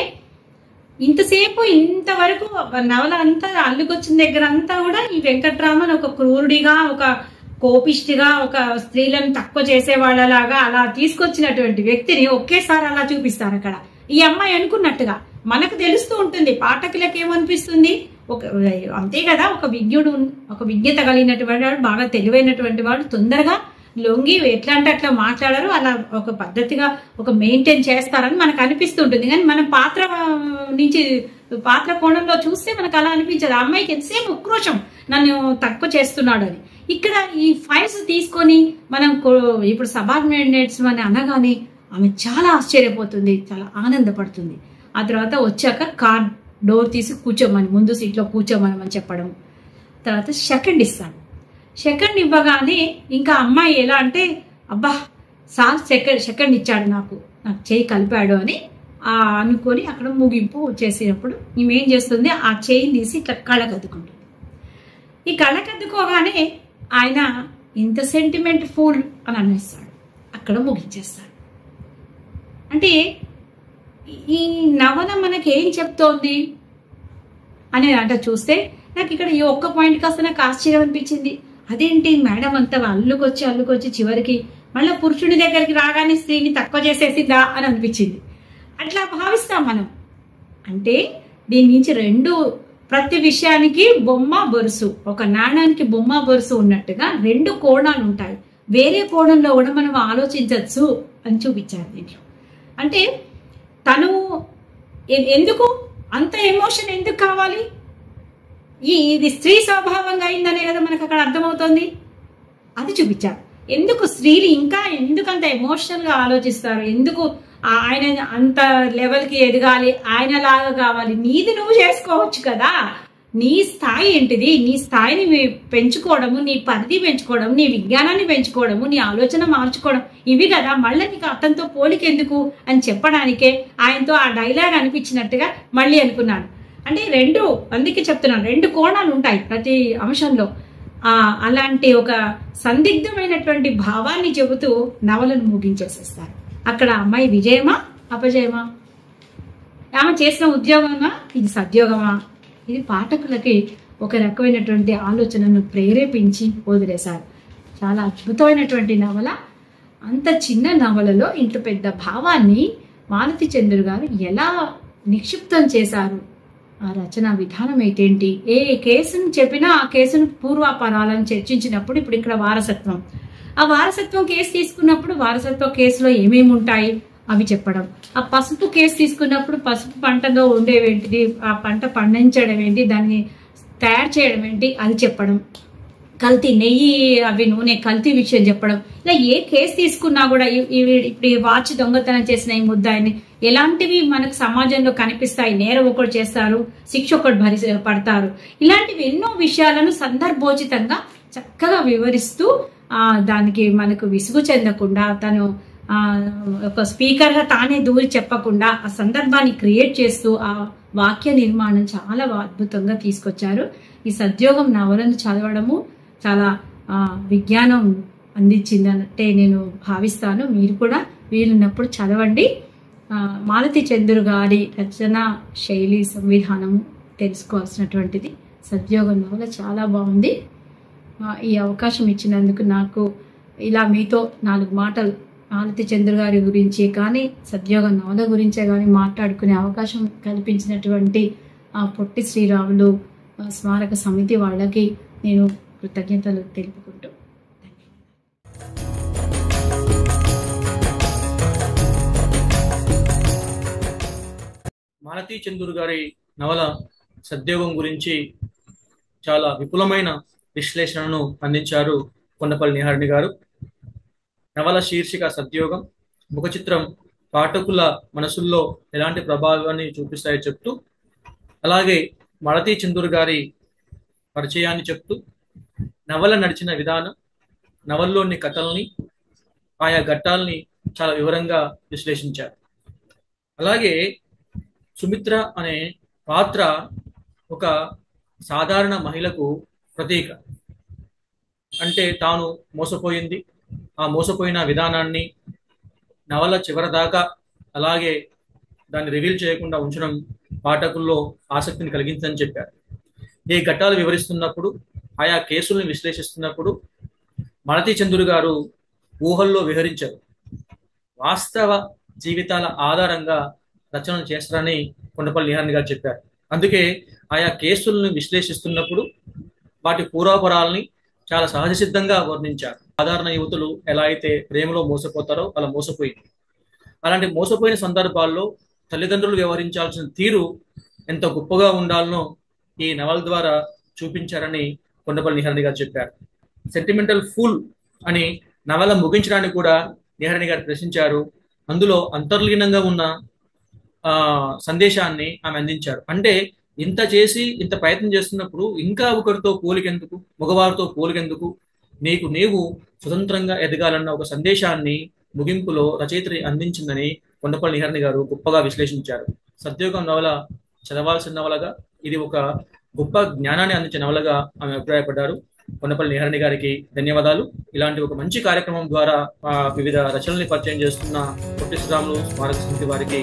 ఇంతసేపు ఇంతవరకు నవల అంతా అల్లుకొచ్చిన దగ్గర అంతా కూడా ఈ వెంకట్రామన్ ఒక క్రూరుడిగా, ఒక కోపిష్టిగా, ఒక స్త్రీలను తక్కువ చేసేవాళ్ళలాగా అలా తీసుకొచ్చినటువంటి వ్యక్తిని ఒకేసారి అలా చూపిస్తారు అక్కడ. ఈ అమ్మాయి అనుకున్నట్టుగా మనకు తెలుస్తూ ఉంటుంది, పాఠకులకు ఏమనిపిస్తుంది, అంతే కదా, ఒక విజ్ఞత కలిగినటువంటి వాడు, బాగా తెలివైనటువంటి వాడు తొందరగా లొంగి ఎట్లా అంటే అట్లా మాట్లాడారు, అలా ఒక పద్ధతిగా ఒక మెయింటైన్ చేస్తారని మనకు అనిపిస్తుంటుంది. కానీ మనం పాత్ర కోణంలో చూస్తే మనకు అలా అనిపించదు. అమ్మాయికి ఎంతసేపు ఉక్రోషం, నన్ను తక్కువ చేస్తున్నాడు అని. ఇక్కడ ఈ ఫైల్స్ తీసుకొని మనం ఇప్పుడు సబార్డినేట్స్ అని అనగానే ఆమె చాలా ఆశ్చర్యపోతుంది, చాలా ఆనందపడుతుంది. ఆ తర్వాత వచ్చాక కార్ డోర్ తీసి కూర్చోమని, ముందు సీట్లో కూర్చోమని చెప్పడం, తర్వాత సెకండ్ ఇస్తాను. సెకండ్ ఇవ్వగానే ఇంకా అమ్మాయి ఎలా అంటే, అబ్బా సార్ సెకండ్ ఇచ్చాడు, నాకు చేయి కలిపాడు అని అనుకొని అక్కడ ముగింపు చేసినప్పుడు ఈమె ఏం చేస్తుంది, ఆ చేయిని తీసి ఇట్లా కళ్ళకద్దుకుంటుంది. ఈ కళ్ళకద్దుకోగానే ఆయన ఇంత సెంటిమెంట్ ఫుల్ అని అనేస్తాడు, అక్కడ ముగించేస్తాడు. అంటే ఈ నవల మనకి ఏం చెప్తోంది అనేది అంటే చూస్తే నాకు ఇక్కడ ఈ ఒక్క పాయింట్ కాస్త నాకు ఆశ్చర్యం అనిపించింది. అదేంటి మేడం అంతా అల్లుకొచ్చి చివరికి మళ్ళీ పురుషుడి దగ్గరికి రాగానే స్త్రీని తక్కువ చేసేసిందా అని అనిపించింది. అట్లా భావిస్తాం మనం. అంటే దీని నుంచి రెండు ప్రతి విషయానికి బొమ్మ బొరుసు, ఒక నాణానికి బొమ్మ బొరుసు ఉన్నట్టుగా రెండు కోణాలు ఉంటాయి. వేరే కోణంలో కూడా మనం ఆలోచించవచ్చు అని చూపించారు దీంట్లో. అంటే తను ఎందుకు అంత ఎమోషన్ ఎందుకు కావాలి, ఇది స్త్రీ స్వభావంగా అయిందనే కదా మనకు అక్కడ అర్థమవుతుంది. అది చూపించారు. ఎందుకు స్త్రీలు ఇంకా ఎందుకు అంత ఎమోషనల్ గా ఆలోచిస్తారు, ఎందుకు ఆయన అంత లెవెల్కి ఎదగాలి, ఆయన లాగా కావాలి. నీది నువ్వు చేసుకోవచ్చు కదా, నీ స్థాయి ఏంటిది, నీ స్థాయిని పెంచుకోవడము, నీ పరిధి పెంచుకోవడం, నీ విజ్ఞానాన్ని పెంచుకోవడము, నీ ఆలోచన మార్చుకోవడం, ఇవి కదా. మళ్ళీ నీకు అతనితో పోలికెందుకు అని చెప్పడానికే ఆయనతో ఆ డైలాగ్ అనిపించినట్టుగా మళ్ళీ అనుకున్నాను. అంటే అందుకే చెప్తున్నాను, రెండు కోణాలు ఉంటాయి ప్రతి అంశంలో. అలాంటి ఒక సందిగ్ధమైనటువంటి భావాన్ని చెబుతూ నవలను ముగించేసేస్తారు. అక్కడ అమ్మాయి విజయమా అపజయమా, ఆమె చేసిన ఉద్యోగమా, ఇది సద్యోగమా, ఇది పాఠకులకి ఒక రకమైనటువంటి ఆలోచనను ప్రేరేపించి వదిలేశారు. చాలా అద్భుతమైనటువంటి నవల. అంత చిన్న నవలలో ఇంత పెద్ద భావాన్ని మాలతి చంద్రు గారు ఎలా నిక్షిప్తం చేశారు, ఆ రచన విధానం ఏంటి, ఏ కేసును చెప్పినా ఆ కేసును పూర్వాపరాలను చర్చించినప్పుడు, ఇప్పుడు ఇక్కడ వారసత్వం, ఆ వారసత్వం కేసు తీసుకున్నప్పుడు వారసత్వ కేసులో ఏమేమి ఉంటాయి అవి చెప్పడం, ఆ పసుపు కేసు తీసుకున్నప్పుడు పసుపు పంటలో ఉండేవేంటిది, ఆ పంట పండించడం ఏంటి, దాన్ని తయారు చేయడం ఏంటి అది చెప్పడం, కల్తీ నెయ్యి అవి నూనె కల్తీ విషయం చెప్పడం. ఇలా ఏ కేసు తీసుకున్నా కూడా ఇప్పుడు ఈ వాచ్ దొంగతనం చేసిన ఈ ముద్దాయిని ఎలాంటివి మనకు సమాజంలో కనిపిస్తాయి, నేరం ఒకటి చేస్తారు, శిక్ష ఒకటి పడతారు, ఇలాంటివి ఎన్నో విషయాలను సందర్భోచితంగా చక్కగా వివరిస్తూ దానికి మనకు విసుగు చెందకుండా, తను ఒక స్పీకర్గా తానే దూరి చెప్పకుండా ఆ సందర్భాన్ని క్రియేట్ చేస్తూ ఆ వాక్య నిర్మాణం చాలా అద్భుతంగా తీసుకొచ్చారు. ఈ సద్యోగం నవలను చదవడము చాలా విజ్ఞానం అందించిందంటే నేను భావిస్తాను. మీరు కూడా వీలున్నప్పుడు చదవండి. మాలతి చంద్రు గారి రచన శైలి సంవిధానము తెలుసుకోవాల్సినటువంటిది. సద్యోగం నవల చాలా బాగుంది. ఈ అవకాశం ఇచ్చినందుకు నాకు ఇలా మీతో 4 మాటలు మాలతి చంద్రు గారి గురించి కానీ సద్యోగ నవల గురించే కానీ మాట్లాడుకునే అవకాశం కల్పించినటువంటి పొట్టి శ్రీరాములు స్మారక సమితి వాళ్ళకి నేను కృతజ్ఞతలు తెలుపుకుంటూ మాలతి చంద్రు గారి నవల సద్యోగం గురించి చాలా విపులమైన విశ్లేషణను అందించారు కొండపల్లి నిహారిణి గారు. నవల శీర్షిక సద్యోగం, ముఖ చిత్రం పాఠకుల మనసుల్లో ఎలాంటి ప్రభావాన్ని చూపిస్తాయో చెప్తూ, అలాగే మాలతి చంద్రు గారి పరిచయాన్ని చెప్తూ, నవల నడిచిన విధానం, నవల్లోని కథల్ని, ఆయా ఘట్టాలని చాలా వివరంగా విశ్లేషించారు. అలాగే సుమిత్ర అనే పాత్ర ఒక సాధారణ మహిళకు ప్రతీక. అంటే తాను మోసపోయింది, ఆ మోసపోయిన విధానాన్ని నవల చివరి దాకా అలాగే దాన్ని రివీల్ చేయకుండా ఉంచడం పాఠకుల్లో ఆసక్తిని కలిగించని చెప్పారు. ఈ ఘట్టాలు వివరిస్తున్నప్పుడు, ఆయా కేసుల్ని విశ్లేషిస్తున్నప్పుడు మాలతి చంద్రు గారు ఊహల్లో విహరించారు. వాస్తవ జీవితాల ఆధారంగా రచనలు చేస్తారని కొండపల్లి నిహారిణి గారు చెప్పారు. అందుకే ఆయా కేసులను విశ్లేషిస్తున్నప్పుడు వాటి పూర్వాపరాలని చాలా సహజ సిద్ధంగా వర్ణించారు. సాధారణ యువతులు ఎలా అయితే ప్రేమలో మోసపోతారో అలా మోసపోయింది. అలాంటి మోసపోయిన సందర్భాల్లో తల్లిదండ్రులు వ్యవహరించాల్సిన తీరు ఎంత గొప్పగా ఉండాలనో ఈ నవల ద్వారా చూపించారని కొండపల్లి నిహారిణి గారు చెప్పారు. సెంటిమెంటల్ ఫూల్ అని నవల ముగించడానికి కూడా నిహారిణి గారు ప్రశ్నించారు. అందులో అంతర్లీనంగా ఉన్న సందేశాన్ని ఆమె అందించారు. అంటే ఇంత చేసి ఇంత ప్రయత్నం చేస్తున్నప్పుడు ఇంకా ఒకరితో పోలికెందుకు, మగవారితో పోలికెందుకు, నీవు స్వతంత్రంగా ఎదగాలన్న ఒక సందేశాన్ని ముగింపులో రచయిత్రి అందించిందని కొండపల్లి నిహారిణి గారు గొప్పగా విశ్లేషించారు. సద్యోగం నవల చదవాల్సిన నవలగా, ఇది ఒక గొప్ప జ్ఞానాన్ని అందించే నవలగా ఆమె అభిప్రాయపడ్డారు. కొండపల్లి నిహారిణి గారికి ధన్యవాదాలు. ఇలాంటి ఒక మంచి కార్యక్రమం ద్వారా వివిధ రచనల్ని పరిచయం చేస్తున్న పొట్టి శ్రీరాములు స్మారక సమితి వారికి